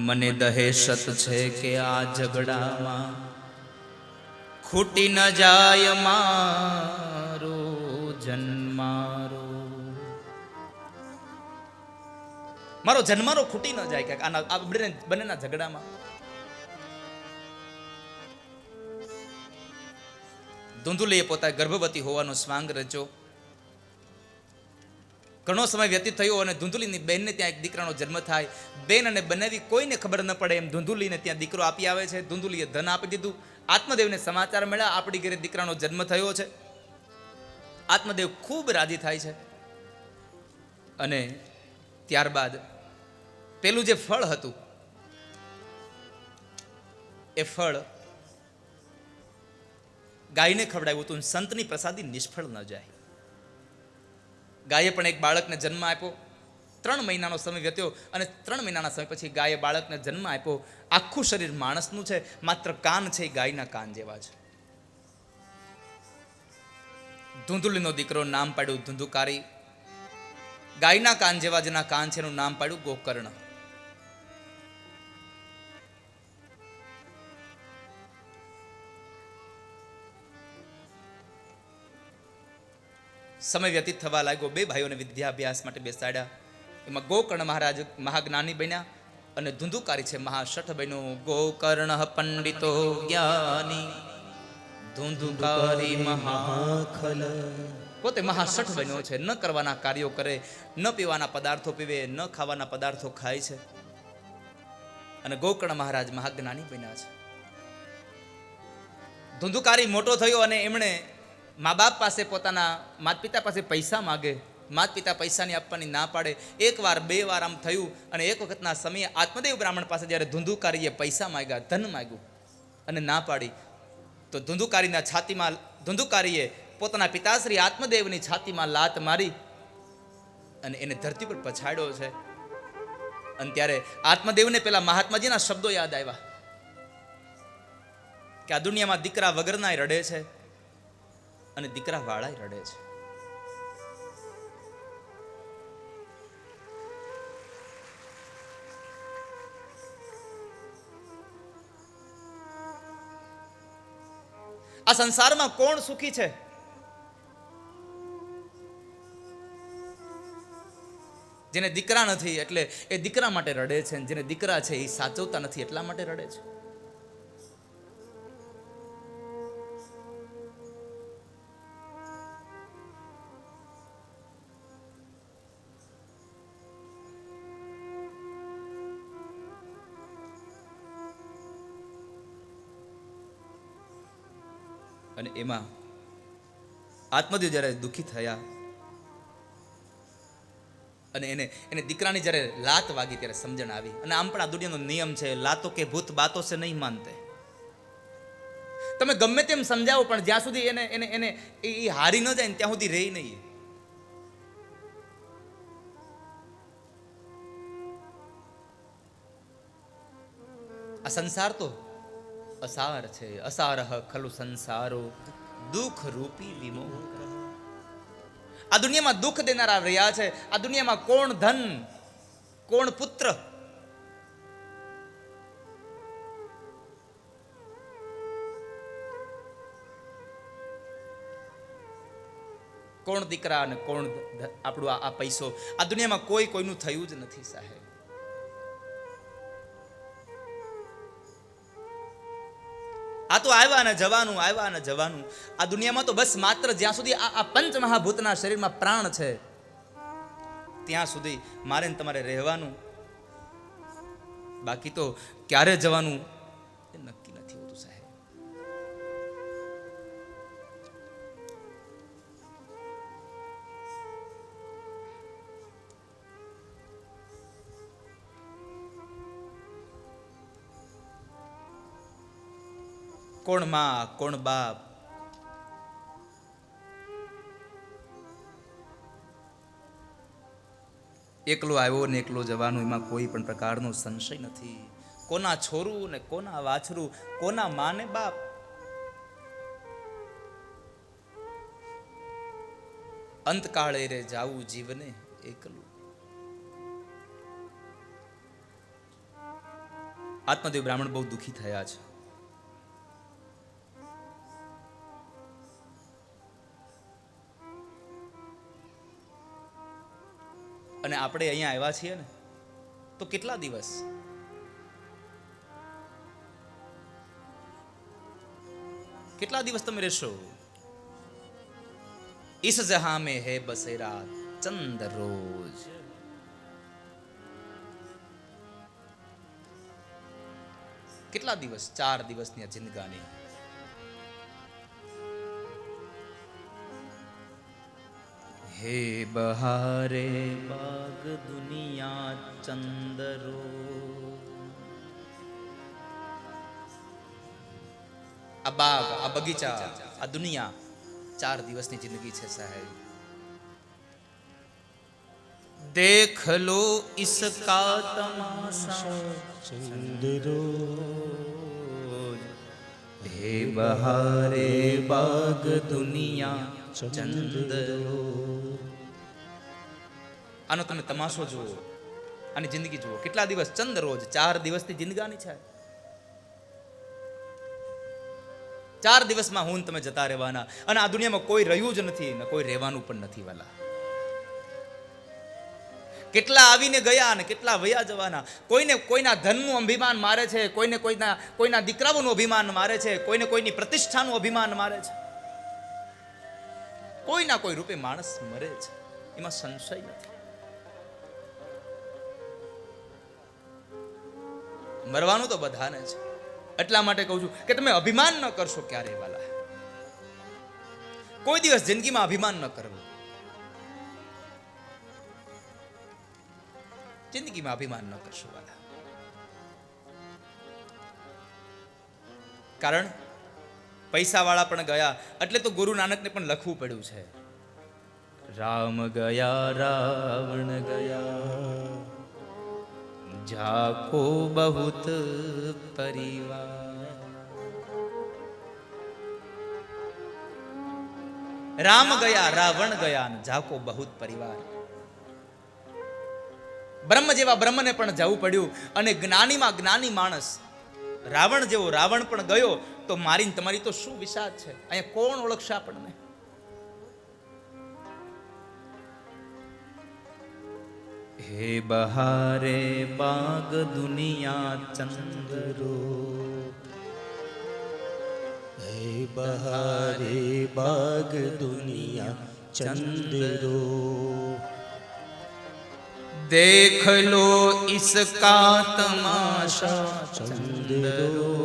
મને દહેશત છે કે આ ઝઘડામાં ખૂટી ન જાય મારો જન્મારો. મારો જન્મારો ખૂટી ન જાય કે આ બંનેના ઝઘડામાં. ધૂંધુલીએ પોતા ગર્ભવતી હોવાનો સ્વાંગ રચ્યો. ઘણો સમય વ્યતીત થયો અને ધૂંધુલીની બહેનને ત્યાં એક દીકરાનો જન્મ થાય. બેન અને બનેવી કોઈને ખબર ન પડે એમ ધૂંધુલીને ત્યાં દીકરો આપી આવે છે. ધૂંધુલીએ ધન આપી દીધું. આત્મદેવને સમાચાર મળ્યા આપણી ઘરે દીકરાનો જન્મ થયો છે. આત્મદેવ ખૂબ રાજી થાય છે. અને ત્યારબાદ પેલું જે ફળ હતું એ ફળ ગાયને ખવડાવ્યું હતું. સંતની પ્રસાદી નિષ્ફળ ન જાય. ગાયે પણ એક બાળકને જન્મ આપ્યો. 3 મહિનાનો સમય વ્યત્યો અને 3 મહિનાના સમય પછી ગાયે બાળકને જન્મ આપ્યો. આખું શરીર માણસનું છે, માત્ર કાન છે એ ગાયના કાન જેવા છે. ધૂંધુલીનો દીકરો નામ પાડ્યું ધુંધુકારી. ગાયના કાન જેવા જેના કાન છે એનું નામ પાડ્યું ગોકર્ણ. સમય વ્યતીત થવા લાગ્યો. 2 ભાઈઓને વિદ્યાભ્યાસ માટે બેસાડ્યા. એમાં ગોકર્ણ મહારાજ મહાજ્ઞાની બન્યા અને ધુંધુકારી છે મહાશઠ બન્યો. ગોકર્ણ પંડિતો જ્ઞાની ધુંધુકારી મહાખલ. પોતે મહાશઠ બન્યો છે. ન કરવાના કાર્યો કરે, ન પીવાના પદાર્થો પીવે, ન ખાવાના પદાર્થો ખાય છે. અને ગોકર્ણ મહારાજ મહાજ્ઞાની બન્યા છે. ધુંધુકારી મોટો થયો અને એમણે મા બાપ પાસે પોતાના માતા પિતા પાસે પૈસા માગે. માતા પિતા પૈસાની આપવાની ના પાડે. 1 વાર 2 વાર આમ થયું અને એક વખતના સમયે આત્મદેવ બ્રાહ્મણ પાસે જ્યારે ધુંધુકારીએ પૈસા માગ્યા, ધન માગ્યું અને ના પાડી, તો ધુંધુકારીએ પોતાના પિતાશ્રી આત્મદેવની છાતીમાં લાત મારી અને એને ધરતી પર પછાડ્યો છે. અને ત્યારે આત્મદેવને પેલા મહાત્માજીના શબ્દો યાદ આવ્યા કે આ દુનિયામાં દીકરા વગરના રડે છે અને દીકરા વાળા રડે છે. આ સંસારમાં કોણ સુખી છે? જેને દીકરા નથી એટલે એ દીકરા માટે રડે છે. જેને દીકરા છે એ સાચવતા નથી એટલા માટે રડે છે. અને એમાં આત્મદેવ જ્યારે દુઃખી થયા અને એને દીકરાની જ્યારે લાત વાગી ત્યારે સમજણ આવી. અને આમ પણ આ દુનિયાનો નિયમ છે, લાતો કે ભૂત બાતો સે નહીં માનતે. તમે ગમે તેમ સમજાવો પણ જ્યાં સુધી એને એ હારી ન જાય ને ત્યાં સુધી રહી નહીં. આ સંસાર તો અસાર છે. અસારહ ખલુ સંસારો દુઃખ રૂપી વિમોહ. આ દુનિયામાં દુઃખ દેનારા રહ્યા છે. આ દુનિયામાં કોણ ધન, કોણ પુત્ર, કોણ દીકરા અને કોણ આપણું આ પૈસો. આ દુનિયામાં કોઈ કોઈનું થયું જ નથી સાહેબ. આ તો આવ્યા ને જવાનું, આવ્યા ને જવાનું. આ દુનિયામાં તો બસ માત્ર જ્યાં સુધી આ પંચ મહાભૂતના શરીરમાં પ્રાણ છે ત્યાં સુધી મારે ને તમારે રહેવાનું. બાકી તો ક્યારે જવાનું એ નક્કી નથી હોતું સાહેબ. કોણ માં, કોણ બાપ, એકલો આવ્યો ને એકલો જવાનું, એમાં કોઈ પણ પ્રકારનો સંશય નથી. કોના છોરું ને કોના વાછરું, કોના માં ને બાપ. અંતકાળે રે જાવું જીવને એકલું. આત્મદેવ બ્રાહ્મણ બહુ દુઃખી થયા છે. અને આપણે અહીંયા આવ્યા છીએ ને તો કેટલા દિવસ? કેટલા દિવસ તમે રહેશો? इस जहां में है बसेरा ચંદ રોજ. કેટલા દિવસ? 4 દિવસની આ જિંદગાની. હે બહારે બાગ દુનિયા ચંદરો. આ બાગ, આ બગીચા, આ દુનિયા 4 દિવસની જિંદગી છે સાહેબ. દેખ લો ઇસકા તમાશા ચંદ્રો. હે બહારે બાગ દુનિયા ચંદરો. આનો તમે તમાશો જુઓ, આની જિંદગી જુઓ. કેટલા દિવસ? ચંદ રોજ. 4 દિવસની જિંદગાની છે. 4 દિવસમાં હું તમે જતા રહેવાના, અને આ દુનિયામાં કોઈ રહ્યું જ નથી ને કોઈ રહેવાનું પણ નથી વાલા. કેટલા આવીને ગયા અને કેટલા વયા જવાના. કોઈને કોઈના ધનનું અભિમાન મારે છે, કોઈને કોઈના દીકરાઓનું અભિમાન મારે છે, કોઈને કોઈની પ્રતિષ્ઠાનું અભિમાન મારે છે. કોઈના કોઈ રૂપે માણસ મરે છે, એમાં સંશય નથી. મરવાનું તો બધાને છે. એટલા માટે કહું છું કે તમે અભિમાન ન કરશો ક્યારે વાલા. કોઈ દિવસ જિંદગીમાં અભિમાન ન કરવું. જિંદગીમાં અભિમાન ન કરશો વાલા. કારણ પૈસા વાળા પણ ગયા, એટલે તો ગુરુ નાનકને પણ લખવું પડ્યું છે, રામ ગયા રાવણ ગયા, જાકો બહુત પરિવાર. રામ ગયા, રાવણ ગયા, જાકો બહુત પરિવાર. બ્રહ્મ જેવા બ્રહ્મને પણ જવું પડ્યું, અને જ્ઞાનીમાં જ્ઞાની માણસ રાવણ જેવો રાવણ પણ ગયો, તો મારી તમારી તો શું વિષાદ છે. અહીંયા કોણ ઓળખશે આપણને? હે બહારે બાગ દુનિયા ચંદરો. હે બહારે બાગ દુનિયા ચંદરો. देख लो इसका तमाशा चंदरो.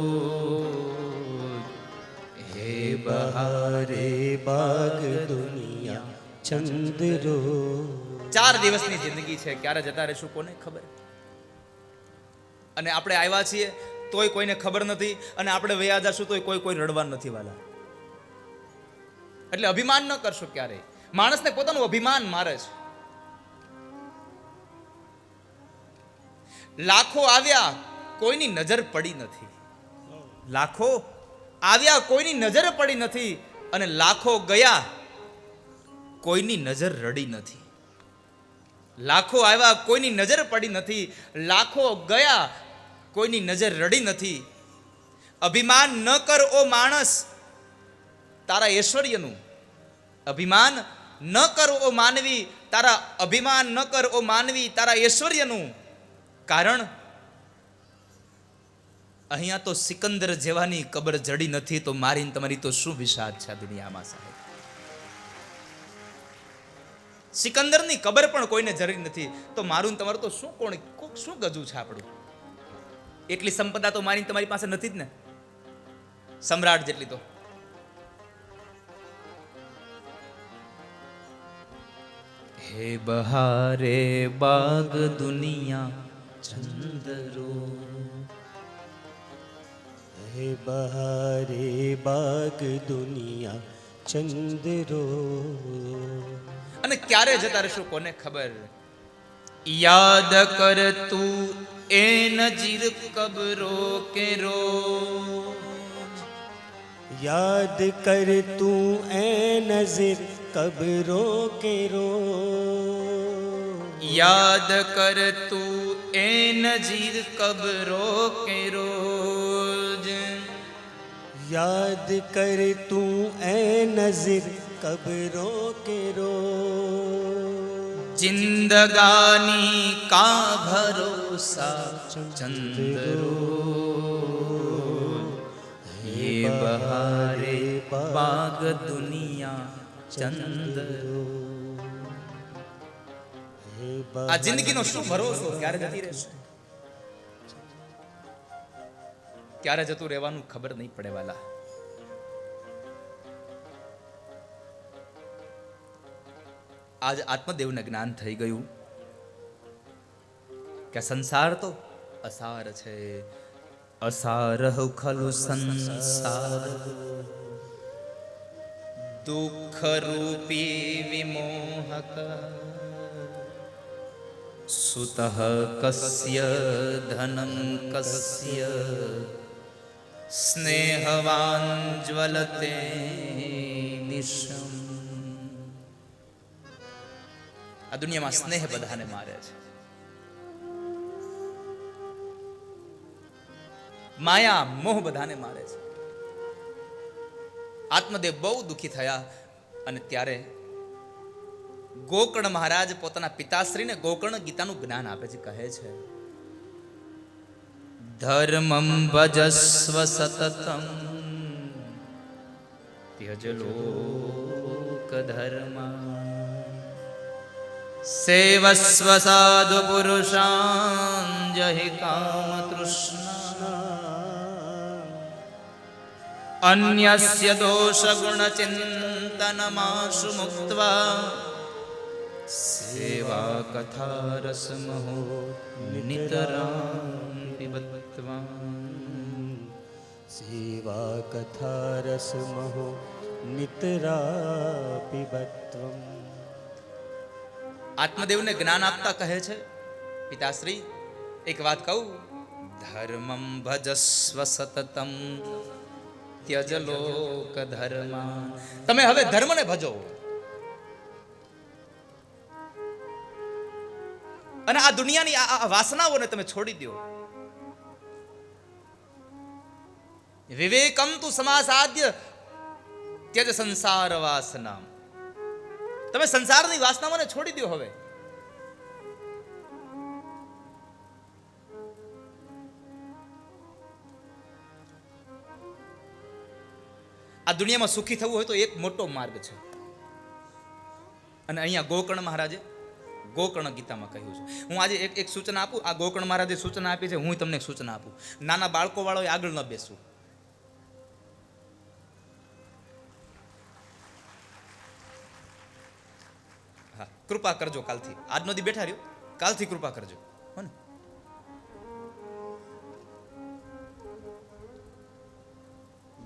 હે બહારે બાગ દુનિયા ચંદરો. 4 દિવસની જિંદગી છે, ક્યારે જતા રહેશું કોને ખબર. અને આપણે આવ્યા છીએ તોય કોઈને ખબર નથી, અને આપણે વયા જશું તોય કોઈ રડવા નથી વાલા. એટલે અભિમાન ન કરશો ક્યારે. માણસને પોતાનું અભિમાન મારે છે. લાખો આવ્યા, કોઈની નજર પડી નથી. લાખો આવ્યા, કોઈની નજર પડી નથી, અને લાખો ગયા, કોઈની નજર રડી નથી. લાખો આવ્યા, કોઈની નજર પડી નથી, લાખો ગયા, કોઈની નજર રડી નથી. અભિમાન ન કર ઓ માણસ તારા ઐશ્વર્યનું. અભિમાન ન કર ઓ માનવી, તારા અભિમાન ન કર ઓ માનવી તારા ઐશ્વર્યનું. કારણ અહીંયા તો સિકંદર જેવાની કબર જડી નથી, તો મારી તમારી તો શું વિષાદ છે આ દુનિયામાં સાહેબ. સિકંદરની કબર પણ કોઈને જરી નથી, તો મારું તમારું તો શું શું ગજું છે આપણું. એટલી સંપદા તો મારી તમારી પાસે નથી જ ને, સમ્રાટ જેટલી તો. હે બહારે બાગ દુનિયા ચંદરો. હે બહારે બાગ દુનિયા ચંદરો. અને ક્યારે જતા રહેશું કોને ખબર. યાદ કર તું એ નજીર કબરો કે રોજ. યાદ કર તું એ નઝીર કબરો કે રોજ. યાદ કર તું એ નજીર કબરો કે રોજ. યાદ કર તું એ નઝીર કબરો કે રોજ. जिंदगानी का भरोसा चंद्रो. ये बहारे बाग दुनिया चंद्रो. આ જિંદગીનો શું ભરોસો, ક્યારે જતી રહેશે, ક્યારે જતું રહેવાનું ખબર નહીં પડે વાલા. આજ આત્મદેવને જ્ઞાન થઈ ગયું કે સંસાર તો અસાર છે. અસારહ ખલુ સંસાર દુઃખ રૂપી વિમોહક સુતઃ કસ્ય ધનં કસ્ય સ્નેહવાન જ્વલતે નિશમ. આ દુનિયામાં સ્નેહ બધાને મારે છે, માયા મોહ બધાને મારે છે. આત્મદેવ બહુ દુઃખી થયા અને ત્યારે ગોકર્ણ મહારાજ પોતાના પિતાશ્રીને ગોકર્ણ ગીતાનું જ્ઞાન આપે છે. કહે છે ધર્મં ભજસ્વ સતતં ત્યજ લોક ધર્મા સેવસ્વ સાધુ પુરુષાન જહિ કામ તૃષ્ણા અન્યસ્ય દોષ ગુણ ચિંતનમાશુ મુક્ત્વા સેવા કથા રસમહો નિતરાં પિબત્વા. સેવા કથા રસમહો નિતરા પિબત્વમ. આત્મદેવને જ્ઞાન આપતા કહે છે પિતાશ્રી એક વાત કહું, ધર્મં ભજસ્વ સતતમ ત્યજ લોક ધર્મા. તમે હવે ધર્મને ભજો અને આ દુનિયાની આ વાસનાઓને તમે છોડી દો. વિવેકમ તુ સમાસાદ્ય ત્યજ સંસાર વાસના. તમે સંસારની વાસનાઓને છોડી દો. હવે આ દુનિયામાં સુખી થવું હોય તો એક મોટો માર્ગ છે અને અહીંયા ગોકર્ણ મહારાજે ગોકર્ણ ગીતામાં કહ્યું છે. હું આજે એક સૂચના આપું. આ ગોકર્ણ મહારાજે સૂચના આપી છે, હું તમને એક સૂચના આપું. નાના બાળકો વાળો આગળ ન બેસવું. હા, કૃપા કરજો કાલથી. આજનો દી બેઠા રહ્યો, કાલથી કૃપા કરજો. હો ને?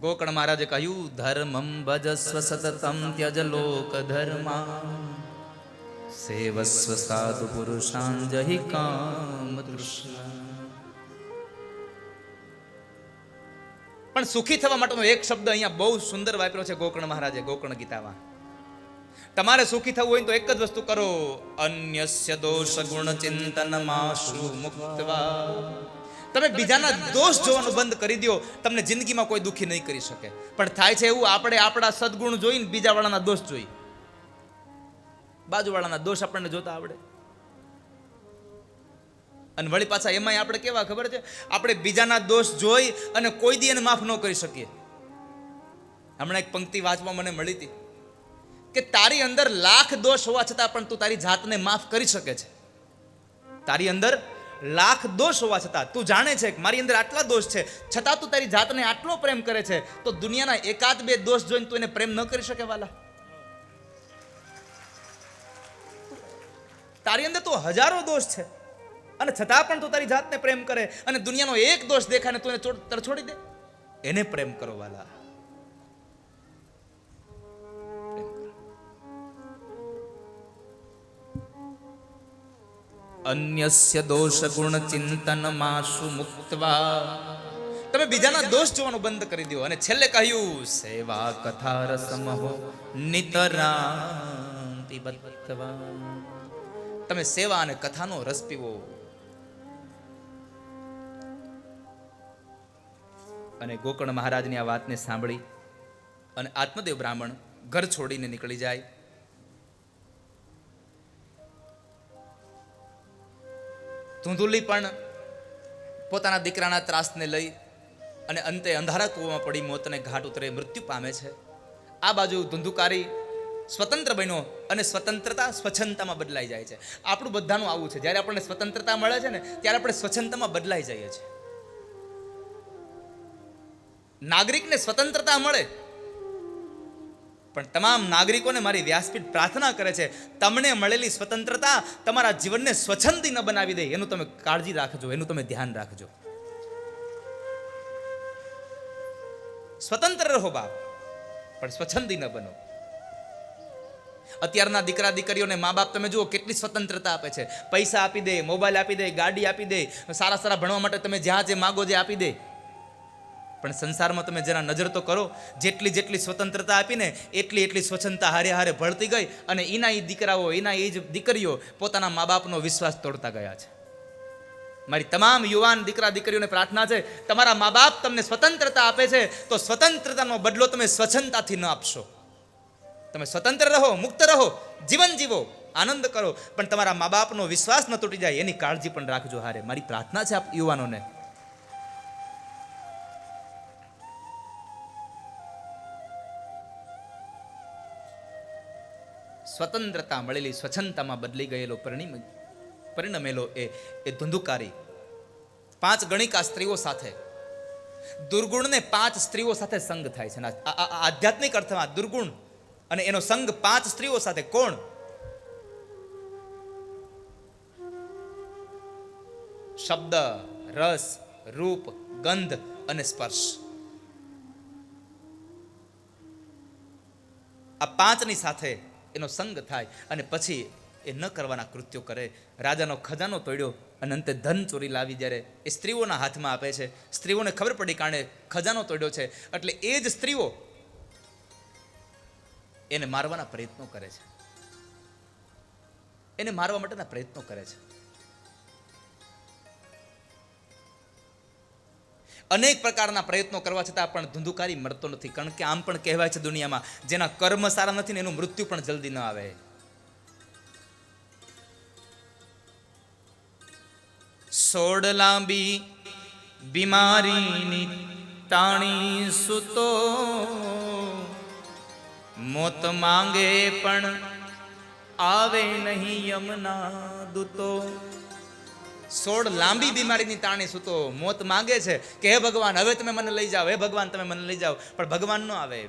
ગોકર્ણ મહારાજે કહ્યું ધર્મં ભજસ્વ સતતમ ત્યજ લોક ધર્મા સેવસ્વ સાધુ પુરુષાન જહિ કામ તૃષ્ણા. પણ સુખી થવા માટેનો એક શબ્દ અહીંયા બહુ સુંદર વાપર્યો છે ગોકર્ણ મહારાજે ગોકર્ણ ગીતામાં. તમારે સુખી થવું હોય તો એક જ વસ્તુ કરો, અન્યસ્ય દોષ ગુણ ચિંતનમાશુ મુક્ત્વા. તમે બીજાના દોષ જોવાનું બંધ કરી દો, તમને જિંદગીમાં કોઈ દુઃખી નહીં કરી શકે. પણ થાય છે એવું, આપણે આપણા સદગુણ જોઈને બીજા વાળાના દોષ જોઈ, બાજુવાળાના દોષ આપણને જોતા આવડે. અને વળી પાછા એમાંય આપણે કેવા ખબર છે, આપણે બીજાના દોષ જોઈ અને કોઈ દી એને માફ ન કરી શકીએ. હમણાં એક પંક્તિ વાંચવા મને મળી હતી કે તારી અંદર લાખ દોષ હોવા છતાં પણ તું તારી જાતને માફ કરી શકે છે. તારી અંદર લાખ દોષ હોવા છતાં તું જાણે છે કે મારી અંદર આટલા દોષ છે, છતાં તું તારી જાતને આટલો પ્રેમ કરે છે, તો દુનિયાના એકાદ બે દોષ જોઈને તું એને પ્રેમ ન કરી શકે વાલા? તારી અંદર તો હજારો દોષ છે અને છતાં પણ તું તારી જાતને પ્રેમ કરે, અને દુનિયાનો એક દોષ દેખાને તું એને તરછોડી દે. એને પ્રેમ કરો વાલા. અન્યસ્ય દોષ ગુણ ચિંતનમાશુ મુક્ત્વા. તમે બીજાના દોષ જોવાનું બંધ કરી દો. અને છેલ્લે કહ્યું સેવા કથા રસમહો નિતરાં પિબત્વા. તમે સેવા અને કથાનો રસ પીવો. અને ગોકર્ણ મહારાજની આ વાતને સાંભળી અને આત્મદેવ બ્રાહ્મણ ઘર છોડીને નીકળી જાય. ધૂંધુલી પણ પોતાના દીકરાના ત્રાસને લઈ અને અંતે અંધારા કૂવામાં પડી મોતને ઘાટ ઉતરે મૃત્યુ પામે છે. આ બાજુ ધુંધુકારી સ્વતંત્ર બન્યો અને સ્વતંત્રતા સ્વચ્છંદતામાં બદલાઈ જાય છે. આપણું બધાનું આવું છે. જ્યારે આપણને સ્વતંત્રતા મળે છે ને ત્યારે આપણે સ્વચ્છંદતામાં બદલાઈ જઈએ છીએ. નાગરિકને સ્વતંત્રતા મળે, પણ તમામ નાગરિકોને મારી વ્યાસપીઠ પ્રાર્થના કરે છે, તમને મળેલી સ્વતંત્રતા તમારા જીવનને સ્વચ્છંદી ન બનાવી દે, એનું તમે કાળજી રાખજો, એનું તમે ધ્યાન રાખજો. સ્વતંત્ર રહો બાપ, પણ સ્વચ્છંદી ન બનો. અત્યારના દીકરા દીકરીઓને મા બાપ તમે જુઓ કેટલી સ્વતંત્રતા આપે છે. પૈસા આપી દે, મોબાઈલ આપી દે, ગાડી આપી દે, સારા સારા ભણવા માટે તમે જ્યાં જે માગો જે આપી દે. પણ સંસારમાં તમે જરા નજર તો કરો, જેટલી જેટલી સ્વતંત્રતા આપીને એટલી એટલી સ્વચ્છંદતા હારે હારે ભળતી ગઈ અને એના એ દીકરાઓ, એના એ જ દીકરીઓ પોતાના મા બાપનો વિશ્વાસ તોડતા ગયા છે. મારી તમામ યુવાન દીકરા દીકરીઓને પ્રાર્થના છે, તમારા મા બાપ તમને સ્વતંત્રતા આપે છે તો સ્વતંત્રતાનો બદલો તમે સ્વચ્છંદતાથી ન આપશો. તમે સ્વતંત્ર રહો, મુક્ત રહો, જીવન જીવો, આનંદ કરો, પણ તમારા મા બાપનો વિશ્વાસ ન તૂટી જાય એની કાળજી પણ રાખજો હારે. મારી પ્રાર્થના છે આપ યુવાનોને. સ્વતંત્રતા મળેલી સ્વચ્છંદતામાં બદલી ગયેલો પરિણમેલો એ ધુંધુકારી 5 ગણિકા સ્ત્રીઓ સાથે, દુર્ગુણને 5 સ્ત્રીઓ સાથે સંગ થાય છે. આધ્યાત્મિક અર્થમાં દુર્ગુણ અને એનો સંગ 5 સ્ત્રીઓ સાથે. કોણ? શબ્દ, રસ, રૂપ, ગંધ અને સ્પર્શ. આ 5ની સાથે એનો સંગ થાય અને પછી એ ન કરવાના કૃત્યો કરે. રાજાનો ખજાનો તોડ્યો અને અંતે ધન ચોરી લાવી જ્યારે એ સ્ત્રીઓના હાથમાં આપે છે. સ્ત્રીઓને ખબર પડી કારણે ખજાનો તોડ્યો છે, એટલે એ જ સ્ત્રીઓ એને મારવાના પ્રયત્નો કરે છે. એને મારવા માટેના પ્રયત્નો કરે છે. અનેક પ્રકારના પ્રયત્નો કરવા છતાં પણ ધુંધુકારી મરતો નથી. કારણ કે આમ પણ કહેવાય છે દુનિયામાં, જેના કર્મ સારા નથી ને એનું મૃત્યુ પણ જલ્દી ન આવે. સોડ લાંબી બીમારીની તાણી સૂતો, મોત માંગે પણ આવે નહીં યમના દૂતો. સોળ લાંબી બીમારીની તાણી સૂતો, મોત માંગે છે કે હે ભગવાન હવે તમે મને લઈ જાઓ, હે ભગવાન તમે મને લઈ જાઓ, પણ ભગવાન ન આવે.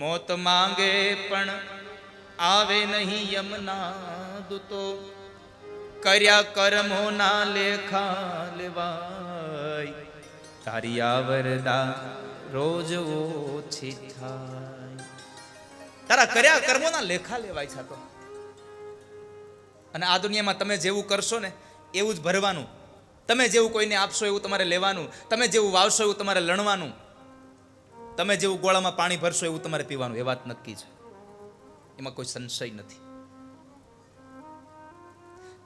મોત માંગે પણ આવે નહીં યમના દૂતો, કર્યા કર્મોના લેખા લેવાય, તારી આવરદા રોજ ઓછી થાય. તારા કર્યા કર્મોના લેખા લેવાય છે. તો અને આ દુનિયામાં તમે જેવું કરશો ને એવું જ ભરવાનું. તમે જેવું કોઈને આપશો એવું તમારે લેવાનું. તમે જેવું વાવશો એવું તમારે લણવાનું. તમે જેવું ગોળામાં પાણી ભરશો એવું તમારે પીવાનું. એ વાત નક્કી છે, એમાં કોઈ સંશય નથી.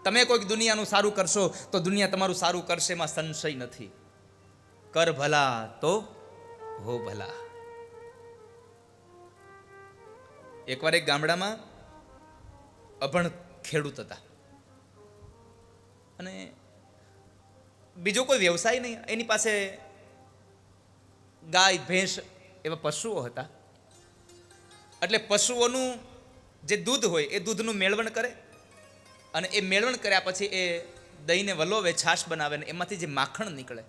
તમે કોઈક દુનિયાનું સારું કરશો તો દુનિયા તમારું સારું કરશે, એમાં સંશય નથી. કર ભલા તો હો ભલા. એકવાર એક ગામડામાં અભણ ખેડૂત હતા અને બીજો કોઈ વ્યવસાય નહીં. એની પાસે ગાય, ભેંસ એવા પશુઓ હતા. એટલે પશુઓનું જે દૂધ હોય એ દૂધનું મેળવણ કરે અને એ મેળવણ કર્યા પછી એ દહીંને વલોવે, છાશ બનાવે ને એમાંથી જે માખણ નીકળે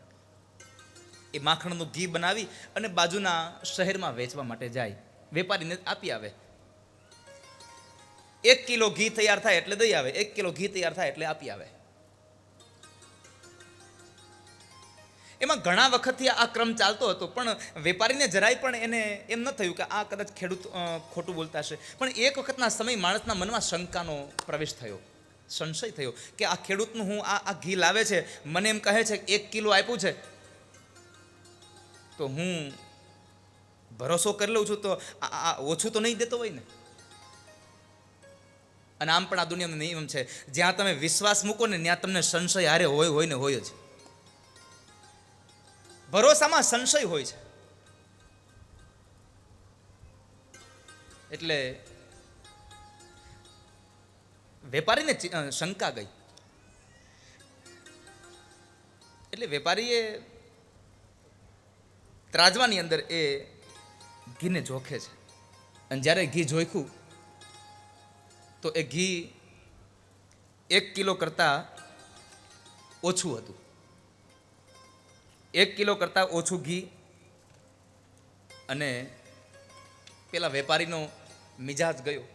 એ માખણનું ઘી બનાવી અને બાજુના શહેરમાં વેચવા માટે જાય. વેપારીને આપી આવે. 1 કિલો ઘી તૈયાર થાય એટલે દઈ આવે, 1 કિલો ઘી તૈયાર થાય એટલે આપી આવે. એમાં ઘણા વખતથી આ ક્રમ ચાલતો હતો, પણ વેપારીને જરાય પણ એને એમ ન થયું કે આ કદાચ ખેડૂત ખોટું બોલતા હશે. પણ એક વખતના સમય માણસના મનમાં શંકાનો પ્રવેશ થયો, સંશય થયો કે આ ખેડૂતનું હું આ ઘી લાવે છે, મને એમ કહે છે 1 કિલો આપ્યું છે, તો હું ભરોસો કરી લઉં છું તો આ ઓછું તો નહીં દેતો હોય ને. અને આમ પણ આ દુનિયાનો નિયમ છે, જ્યાં તમે વિશ્વાસ મૂકો ને ત્યાં તમને સંશય હારે હોય ને હોય જ. ભરોસામાં સંશય હોય છે. એટલે વેપારીને શંકા ગઈ. એટલે વેપારીએ ત્રાજવાની અંદર એ ઘીને જોખે છે અને જ્યારે ઘી જોખ્યું તો એ ઘી 1 કિલો કરતાં ઓછું હતું. 1 કિલો કરતાં ઓછું ઘી. અને પેલા વેપારીનો મિજાજ ગયો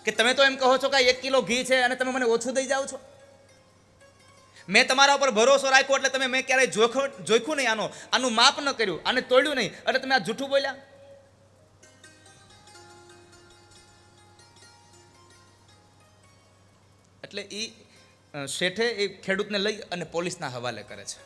કે તમે તો એમ કહો છો કે 1 કિલો ઘી છે અને તમે મને ઓછું દઈ જાઓ છો. મેં તમારા ઉપર ભરોસો રાખ્યો એટલે તમે મેં ક્યારેય જોખ્યું નહીં, આનું માપ ન કર્યું, આને તોડ્યું નહીં, એટલે તમે આ જૂઠું બોલ્યા. એટલે એ શેઠે એ ખેડૂતને લઈ અને પોલીસના હવાલે કરે છે.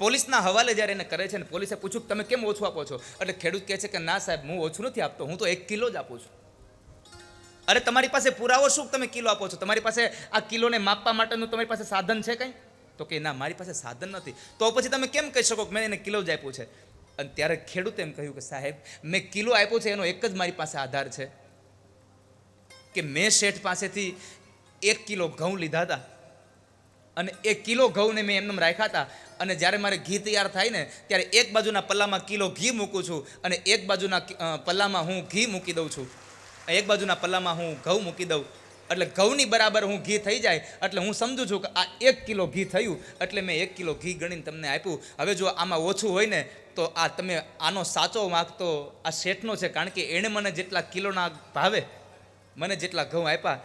પોલીસના હવાલે જ્યારે એને કરે છે ને પોલીસે પૂછ્યું કે તમે કેમ ઓછું આપો છો, એટલે ખેડૂત કહે છે કે ના સાહેબ, હું ઓછું નથી આપતો, હું તો 1 કિલો જ આપું છું. અરે તમારી પાસે પુરાવો શું તમે કિલો આપો છો? તમારી પાસે આ કિલોને માપવા માટેનું તમારી પાસે સાધન છે કંઈ? તો કે ના, મારી પાસે સાધન નથી. તો પછી તમે કેમ કહી શકો કે મેં એને કિલો જ આપ્યું છે? અને ત્યારે ખેડૂતે એમ કહ્યું કે સાહેબ, મેં કિલો આપ્યો છે એનો એક જ મારી પાસે આધાર છે કે મેં શેઠ પાસેથી 1 કિલો ઘઉં લીધા હતા અને 1 કિલો ઘઉંને મેં એમને રાખ્યા હતા. અને જ્યારે મારે ઘી તૈયાર થાય ને ત્યારે એક બાજુના પલ્લામાં કિલો ઘી મૂકું છું અને એક બાજુના પલ્લામાં હું ઘી મૂકી દઉં છું, એક બાજુના પલ્લામાં હું ઘઉં મૂકી દઉં. એટલે ઘઉંની બરાબર હું ઘી થઈ જાય એટલે હું સમજું છું કે આ 1 કિલો ઘી થયું, એટલે મેં 1 કિલો ઘી ગણીને તમને આપ્યું. હવે જો આમાં ઓછું હોય ને તો આ તમે આનો સાચો વાંક તો આ શેઠનો છે, કારણ કે એણે મને જેટલા કિલોના ભાવે મને જેટલા ઘઉં આપ્યા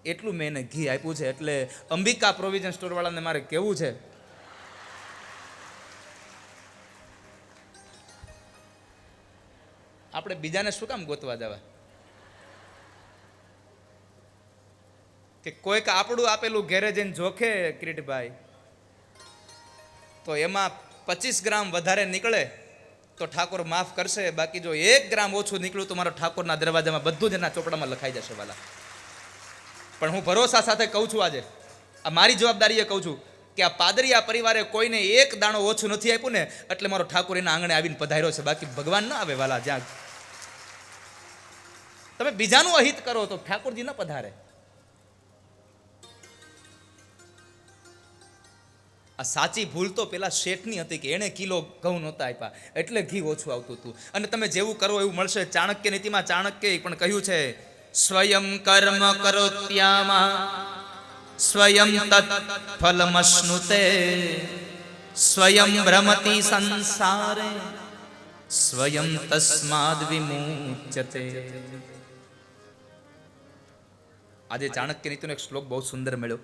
એટલું મેં એને ઘી આપ્યું છે. એટલે અંબિકા પ્રોવિઝન સ્ટોરવાળાને મારે કહેવું છે, આપણે બીજાને શું કામ ગોતવા જવા કે કોઈક આપણું આપેલું ઘેરે જઈને જોખે કિરીટભાઈ તો એમાં 25 ગ્રામ વધારે નીકળે તો ઠાકોર માફ કરશે, બાકી જો 1 ગ્રામ ઓછું નીકળ્યું તો મારો ઠાકોરના દરવાજામાં બધું જ એના ચોપડામાં લખાઈ જશે વાલા. પણ હું ભરોસા સાથે કહું છું, આજે આ મારી જવાબદારીએ કહું છું કે આ પાદરિયા પરિવારે કોઈને 1 દાણો ઓછું નથી આપ્યું ને એટલે મારો ઠાકોર એના આંગણે આવીને પધાર્યો છે, બાકી ભગવાન ન આવે વાલા. જ્યાં તમે બીજાનું અહિત કરો તો ઠાકોરજી ન પધારે. આ સાચી ભૂલ તો પેલા શેઠની હતી કે એણે કિલો ઘઉં નહોતા આપ્યા એટલે ઘી ઓછું આવતું હતું. અને તમે જેવું કરો એવું મળશે. ચાણક્ય નીતિમાં ચાણક્યએ પણ કહ્યું છે, સ્વયં કર્મ કરોત્યામાં સ્વયં તત્ ફલમશ્નુતે સ્વયં ભ્રમતિ સંસારે સ્વયં તસ્માદ વિમુચ્યતે. આજે ચાણક્ય નીતિનો એક શ્લોક બહુ સુંદર મળ્યો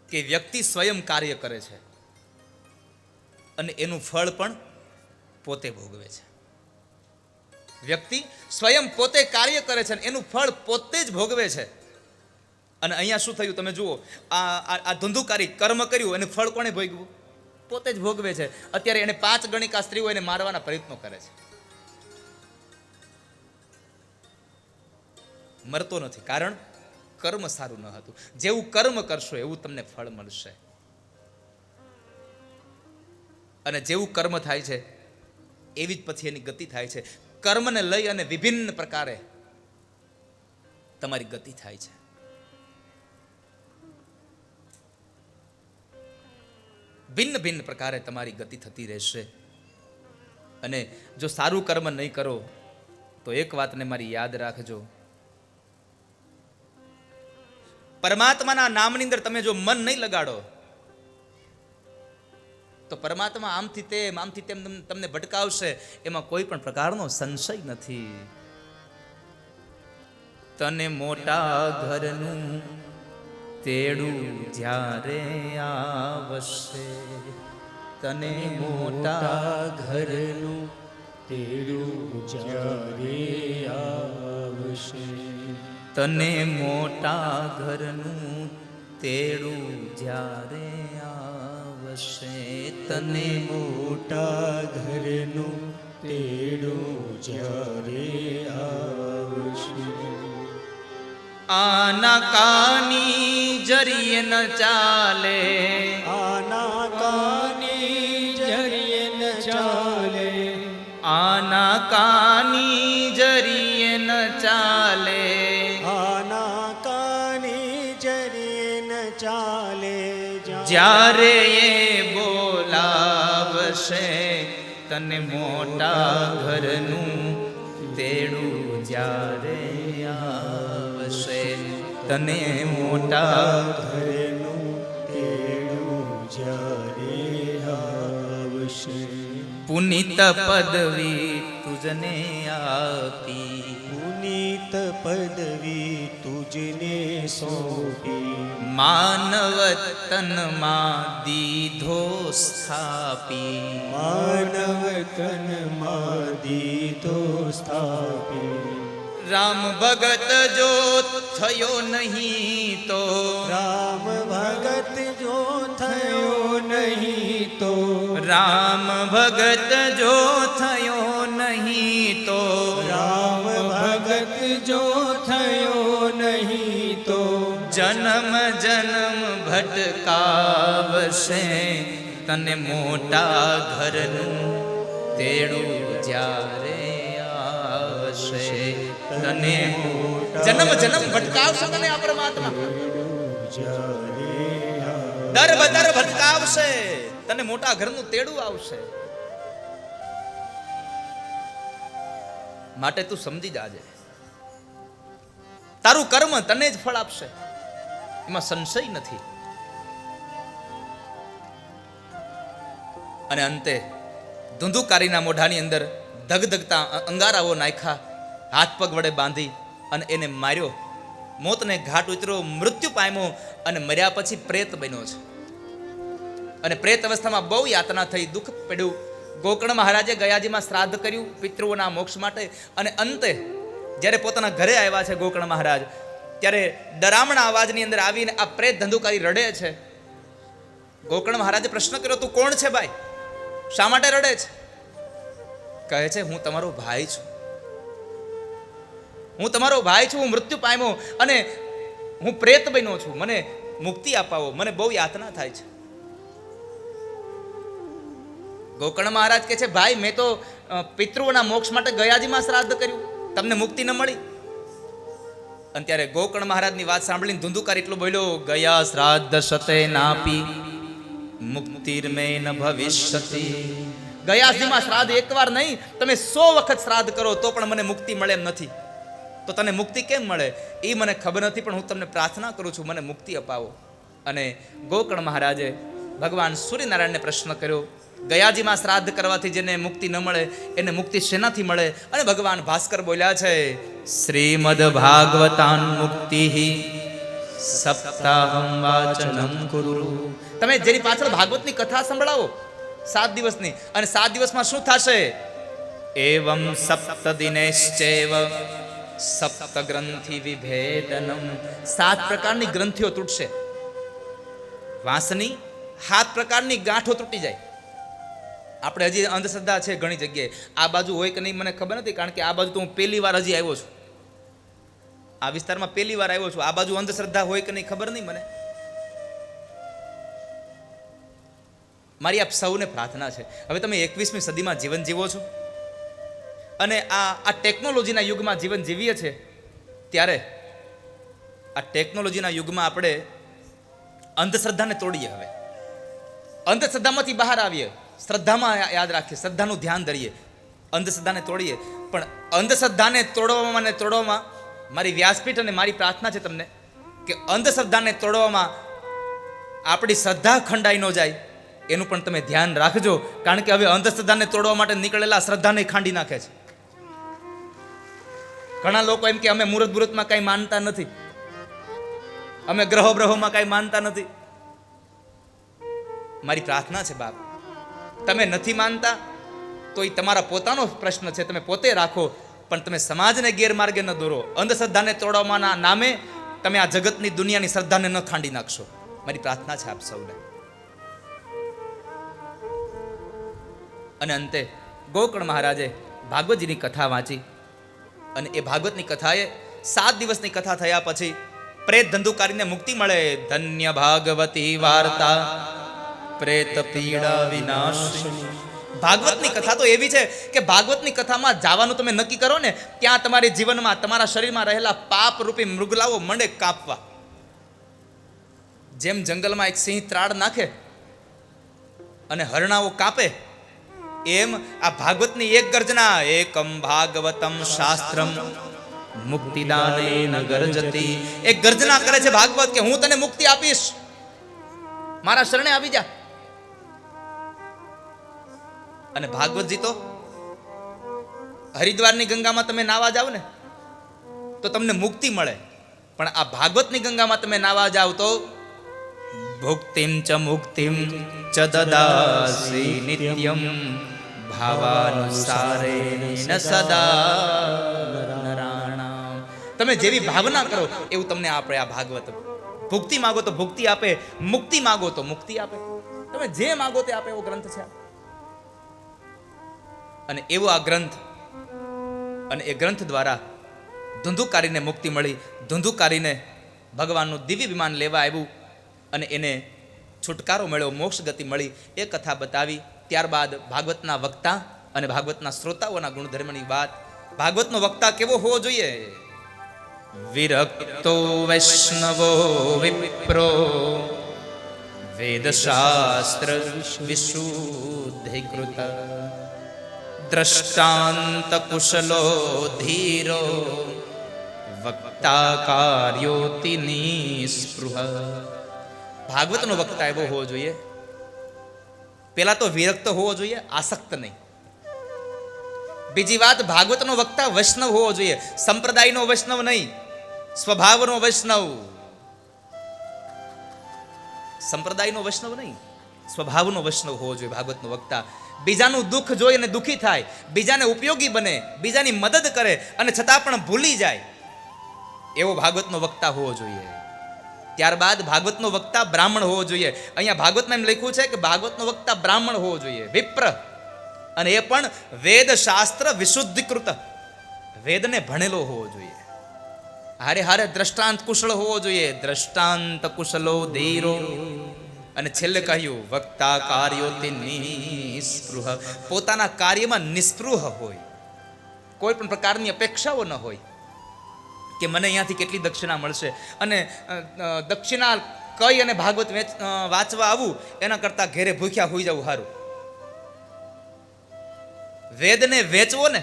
કે વ્યક્તિ સ્વયં કાર્ય કરે છે અને એનું ફળ પણ પોતે ભોગવે છે. વ્યક્તિ સ્વયં પોતે કાર્ય કરે છે અને એનું ફળ પોતે જ ભોગવે છે. અને અહીંયા શું થયું તમે જુઓ, આ ધંધુકારી કર્મ કર્યું અને ફળ કોણે ભોગવ્યું? પોતે જ ભોગવે છે. અત્યારે એને 5 ગણિકા સ્ત્રીઓ એને મારવાના પ્રયત્નો કરે છે, મરતો નથી, કારણ કર્મ સારું ન હતું. જેવું કર્મ કરશો એવું તમને ફળ મળશે. અને જેવું કર્મ થાય છે એવી જ પછી એની ગતિ થાય છે. કર્મને લઈ અને વિભિન્ન પ્રકારે તમારી ગતિ થાય છે. ભિન્ન ભિન્ન પ્રકારે તમારી ગતિ થતી રહેશે. અને જો સારું કર્મ નહીં કરો તો એક વાતને મારી યાદ રાખજો, પરમાત્માના નામની અંદર તમે જો મન નહીં લગાડો તો પરમાત્મા આમથી તેમ તમને ભટકાવશે. એમાં કોઈ પણ પ્રકારનો સંશય નથી. તને મોટા ઘરનું તેડું જ્યારે આવશે, તને મોટા ઘરનું તેડું જ્યારે આવશે, તને મોટા ઘરનું તેડું જ્યારે આવશે, તને મોટા ઘરનું તેડું જ્યારે આવશે. આના કાની જરીએ ન ચાલે, આના કાની જરીએ ન ચાલે, આના કાની જરીએ ન ચાલે, આના કાની જરીએ ન ચાલે. જ્યારે એ બોલાવશે તને મોટા ઘરનું તેડું જ્યારે આવશે, તને મોટા ઘરનું તેડું જ્યારે આવશે. પુનિત પદવી તુજને આપી, પુનીત પદવી તુજને સોંપી, માનવ તનમાં દીધો સ્થાપી. માનવ તનમાં દીધો સ્થાપી. રામ ભગત જો થયો નહીં તો, રામ ભગત જો થયો નહીં તો, રામ ભગત જો થયો નહીં તો, રામ ભગત જો થયો નહીં તો, જન્મ જન્મ ભટકાવશે, તને મોટા ઘરનું તેડું જ્યારે આવશે, તને જન્મ જન્મ ભટકાવશે તને આ પરમાત્મા, દર બદર ભટકાવશે, તને મોટા ઘરનું તેડું આવશે. માટે તું સમજી જાજે, તારું કર્મ તને જ ફળ આપશે, એમાં સંશય નથી. અને અંતે ધુંધુકારીના મોઢાની અંદર ધગધગતા અંગારાઓ નાખ્યા, હાથ પગ વડે બાંધી અને એને માર્યો, મોતને ઘાટ ઉતર્યો, મૃત્યુ પામ્યો અને મર્યા પછી પ્રેત બન્યો છે. અને પ્રેત અવસ્થામાં બહુ યાતના થઈ, દુઃખ પડ્યું. ગોકર્ણ મહારાજે ગયાજીમાં શ્રાદ્ધ કર્યું પિતૃઓના મોક્ષ માટે. અને અંતે જ્યારે પોતાના ઘરે આવ્યા છે ગોકર્ણ મહારાજ, ત્યારે ડરામણા અવાજની અંદર આવીને આ પ્રેત ધંધુકારી રડે છે. ગોકર્ણ મહારાજે પ્રશ્ન કર્યો, તું કોણ છે ભાઈ, શા માટે રડે છે? કહે છે, હું તમારો ભાઈ છું, હું તમારો ભાઈ છું, હું મૃત્યુ પામ્યો અને હું પ્રેત બન્યો છું, મને મુક્તિ અપાવો, મને બહુ યાતના થાય છે. ગોકર્ણ મહારાજ કહે છે, ભાઈ મેં તો પિતૃઓના મોક્ષ માટે ગયાજીમાં શ્રાદ્ધ કર્યું, તમને મુક્તિ ન મળી. અને ત્યારે ગોકર્ણ મહારાજની વાત સાંભળીને ધુંધુકાર એટલું બોલ્યો, ગયા શ્રાદ્ધ સતે નાપી મુક્તિર્મે ન ભવિષ્યતિ. ગયાજીમાં શ્રાદ્ધ એકવાર નહીં, તમે 100 વખત શ્રાદ્ધ કરો તો પણ મને મુક્તિ મળે એમ નથી. તો તને મુક્તિ કેમ મળે એ મને ખબર નથી, પણ હું તમને પ્રાર્થના કરું છું, મને મુક્તિ અપાવો. અને ગોકર્ણ મહારાજે ભગવાન સૂર્યનારાયણને પ્રશ્ન કર્યો, ગયાજીમાં શ્રાદ્ધ કરવાથી જેને મુક્તિ ન મળે એને મુક્તિ શેનાથી મળે? અને ભગવાન ભાસ્કર બોલ્યા છે, શ્રીમદ ભાગવતાન મુક્તિ સપ્તાહમ વાચનમ કુરુ. તમે જેની પાછળ ભાગવતની કથા સંભળાવો 7 દિવસની, અને 7 દિવસમાં શું થશે? એવમ સપ્ત દિનેશ્ચૈવ સપ્ત ગ્રંથિ વિભેદનમ. 7 પ્રકારની ગ્રંથિઓ તૂટશે. વાંસની 7 પ્રકારની ગાંઠો તૂટી જાય. આપણે હજી અંધશ્રદ્ધા છે ઘણી જગ્યાએ, આ બાજુ હોય કે નહીં મને ખબર નથી, કારણ કે આ બાજુ તો હું પહેલી વાર હજી આવ્યો છું, આ વિસ્તારમાં પહેલી વાર આવ્યો છું. આ બાજુ અંધશ્રદ્ધા હોય કે નહીં ખબર નહીં મને. મારી આપ સૌને પ્રાર્થના છે, હવે તમે 21મી સદીમાં જીવન જીવો છો અને આ ટેકનોલોજીના યુગમાં જીવન જીવીએ છીએ, ત્યારે આ ટેકનોલોજીના યુગમાં આપણે અંધશ્રદ્ધાને તોડીએ. હવે અંધશ્રદ્ધામાંથી બહાર આવીએ, શ્રદ્ધામાં યાદ રાખીએ, શ્રદ્ધાનું ધ્યાન ધરીએ, અંધશ્રદ્ધાને તોડીએ. પણ અંધશ્રદ્ધાને તોડવામાં મારી વ્યાસપીઠ અને મારી પ્રાર્થના છે તમને કે અંધશ્રદ્ધાને તોડવામાં આપણી શ્રદ્ધા ખંડાઈ ન જાય એનું પણ તમે ધ્યાન રાખજો. કારણ કે હવે અંધશ્રદ્ધાને તોડવા માટે નીકળેલા શ્રદ્ધાને ખાંડી નાખે છે. ઘણા લોકો એમ કે અમે મુહૂર્તમાં કાંઈ માનતા નથી, અમે ગ્રહો બ્રહોમાં કાંઈ માનતા નથી. મારી પ્રાર્થના છે બાપ, તમે નથી માનતા તો એ તમારા પોતાનો પ્રશ્ન છે, તમે પોતે રાખો, પણ તમે સમાજને ગેરમાર્ગે ન દોરો. અંધશ્રદ્ધાને તોડવાના નામે તમે આ જગતની દુનિયાની શ્રદ્ધાને ન ખાંડી નાખશો. મારી પ્રાર્થના છે આપ સૌને. અને અંતે ગોકર્ણ મહારાજે ભાગવતજીની કથા વાંચી, અને એ ભાગવતની કથાએ 7 દિવસની કથા થયા પછી પ્રેત ધંધુકારીને મુક્તિ મળે. ધન્ય ભાગવતી વાર્તા પ્રેત પીડા વિનાશિની. ભાગવતની કથા તો એવી છે કે ભાગવતની કથામાં જવાનું તમે નક્કી કરો ને, ત્યાં તમારી જીવનમાં તમારા શરીરમાં રહેલા પાપ રૂપી મૃગલાઓ મંડે કાપવા. જેમ જંગલમાં એક સિંહ ત્રાડ નાખે અને હરણાઓ કાપે, એમ આ ભાગવતની એક ગર્જના, એકમ ભાગવતમ શાસ્ત્રમ મુક્તિદાનેન ગર્જતી. એક ગર્જના કરે છે ભાગવત કે હું તને મુક્તિ આપીશ, મારા શરણે આવી જા. અને ભાગવતજી તો હરિદ્વારની ગંગામાં તમે નાવા જાવ ને તો તમને મુક્તિ મળે, પણ આ ભાગવતની ગંગામાં તમે નાવા જાવ તો ભુક્તિમ ચ મુક્તિમ ચ દદાસી નિત્યમ ભાવાનુસારેણ સદા નરાણામ. તમે જેવી ભાવના કરો એવું તમને આપે આ ભાગવત. ભુક્તિ માગો તો ભુક્તિ આપે, મુક્તિ માગો તો મુક્તિ આપે. તમે જે માગો તે આપે એવો ગ્રંથ છે. અને એવો આ ગ્રંથ, અને એ ગ્રંથ દ્વારા ધુંધુકારીને મુક્તિ મળી, ધુંધુકારીને ભગવાનનું દિવ્ય વિમાન લેવા આવ્યું અને એને છુટકારો મળ્યો, મોક્ષ ગતિ મળી. એ કથા બતાવી. ત્યારબાદ ભાગવતના વક્તા અને ભાગવતના શ્રોતાઓના ગુણધર્મની વાત. ભાગવતનો વક્તા કેવો હોવો જોઈએ? વિરક્તો વૈષ્ણવો વિપ્રો વેદશાસ્ત્ર વિશુદ્ધિકૃત દ્રષ્ટાંત કુશલો ધીરો વક્તા કાર્યોતિ નિસ્પૃહ. ભાગવતનો વક્તા એવો હોવો જોઈએ, પેલા તો વિરક્ત હોવો જોઈએ, આસક્ત નહીં. બીજી વાત, ભાગવતનો વક્તા વૈષ્ણવ હોવો જોઈએ, સંપ્રદાયનો વૈષ્ણવ નહીં, સ્વભાવનો વૈષ્ણવ. સંપ્રદાયનો વૈષ્ણવ નહીં, સ્વભાવનો વૈષ્ણવ હોવો જોઈએ ભાગવતનો વક્તા. બીજાનું દુઃખ જોઈ અને દુઃખી થાય, બીજાને ઉપયોગી બને, બીજાની મદદ કરે અને છતાં પણ ભૂલી જાય, એવો ભાગવતનો વક્તા હોવો જોઈએ. ત્યારબાદ ભાગવતનો વક્તા બ્રાહ્મણ હોવો જોઈએ. અહીંયા ભાગવતમાં એમ લખ્યું છે કે ભાગવતનો વક્તા બ્રાહ્મણ હોવો જોઈએ, વિપ્ર, અને એ પણ વેદ શાસ્ત્ર વિશુદ્ધિકૃત, વેદને ભણેલો હોવો જોઈએ. હારે હારે દ્રષ્ટાંત કુશળ હોવો જોઈએ, દ્રષ્ટાંત કુશલો ધીરો. અને છેલ્લે કહ્યું વક્તા કાર્યોતિ નિસ્પૃહ, પોતાના કાર્યમાં નિસ્પૃહ હોય, કોઈ પણ પ્રકારની અપેક્ષાઓ ન હોય કે મને અહીંયાથી કેટલી દક્ષિણા મળશે, અને દક્ષિણા કઈ અને ભાગવત વાંચવા આવું એના કરતાં ઘેરે ભૂખ્યા હોઈ જવું સારું. વેદને વેચવો ને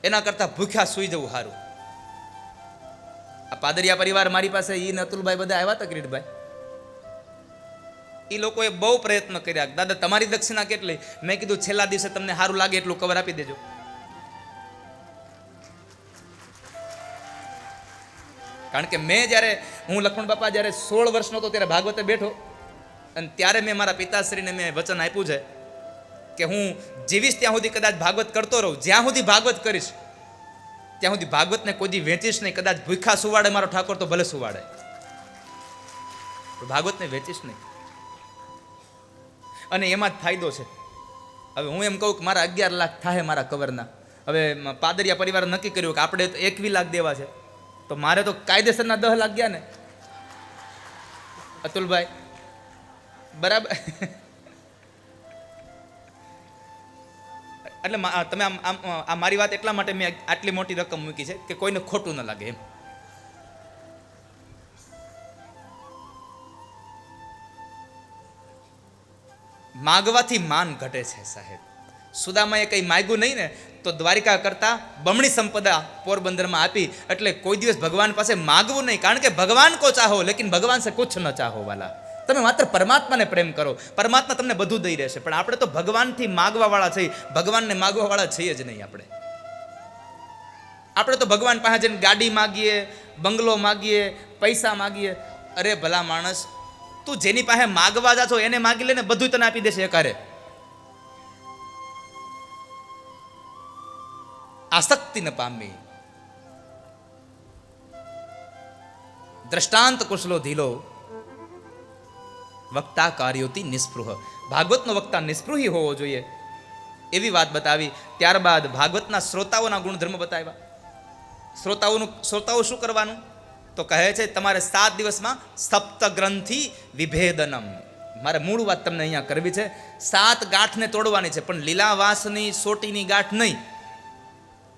એના કરતાં ભૂખ્યા સુઈ જવું સારું. આ પાદરિયા પરિવાર મારી પાસે, ઈ ને અતુલભાઈ બધા આવ્યા હતા, કિરીટભાઈ, એ લોકોએ બહુ પ્રયત્ન કર્યા, દાદા તમારી દક્ષિણા કેટલી? મેં કીધું છેલ્લા દિવસે તમને સારું લાગે એટલું કવર આપી દેજો. કારણ કે મેં જ્યારે, હું લક્ષ્મણ બાપા જ્યારે 16 વર્ષનો હતો ત્યારે ભાગવતે બેઠો, અને ત્યારે મેં મારા પિતાશ્રીને મેં વચન આપ્યું છે કે હું જીવીશ ત્યાં સુધી કદાચ ભાગવત કરતો રહું, જ્યાં સુધી ભાગવત કરીશ ત્યાં સુધી ભાગવતને કોઈ દી વેચીશ નહીં. કદાચ ભૂખા સુવાડે મારો ઠાકોર તો ભલે સુવાડે, ભાગવતને વેચીશ નહીં. અને એમાં જ ફાયદો છે. હવે હું એમ કહું કે મારા 11 લાખ થાય મારા કવરના, હવે પાદરિયા પરિવાર નક્કી કર્યું કે આપણે તો 21 લાખ દેવા છે, તો મારે તો કાયદેસરના 10 લાખ ગયા ને અતુલભાઈ, બરાબર? એટલે તમે આ મારી વાત એટલા માટે મેં આટલી મોટી રકમ મૂકી છે કે કોઈને ખોટું ન લાગે એમ. માગવાથી માન ઘટે છે સાહેબ. સુદામાએ કંઈ માગ્યું નહીં ને તો દ્વારિકા કરતા બમણી સંપદા પોરબંદરમાં આપી. એટલે કોઈ દિવસ ભગવાન પાસે માગવું નહીં, કારણ કે ભગવાન કો ચાહો લેકિન ભગવાન સે કુછ ન ચાહો વાલા. તમે માત્ર પરમાત્માને પ્રેમ કરો, પરમાત્મા તમને બધું દઈ રહેશે. પણ આપણે તો ભગવાનથી માગવા વાળા છીએ, ભગવાનને માગવા વાળા છીએ જ નહીં. આપણે તો ભગવાન પાસે જઈને ગાડી માગીએ, બંગલો માગીએ, પૈસા માગીએ. અરે ભલા માણસ, તું જેની પાસે માગવા જા છો એને માગી લે ને, બધું તને આપી દેશે એકારે. આસક્તિ ન પામી. દ્રષ્ટાંત કુશલો ધીલો વક્તા કાર્યોતિ નિસ્પૃહ. ભાગવતનો વક્તા નિસ્પૃહી હોવો જોઈએ એવી વાત બતાવી. ત્યારબાદ ભાગવતના શ્રોતાઓના ગુણધર્મ બતાવ્યા. શ્રોતાઓ શું કરવાનું? તો કહે છે તમારે 7 દિવસમાં સપ્તગ્રંથિ વિભેદનમ. મારે મૂળ વાત તમને અહીંયા કરવી છે. 7 ગાંઠને તોડવાની છે, પણ લીલાવાસની સોટીની ગાંઠ નહીં.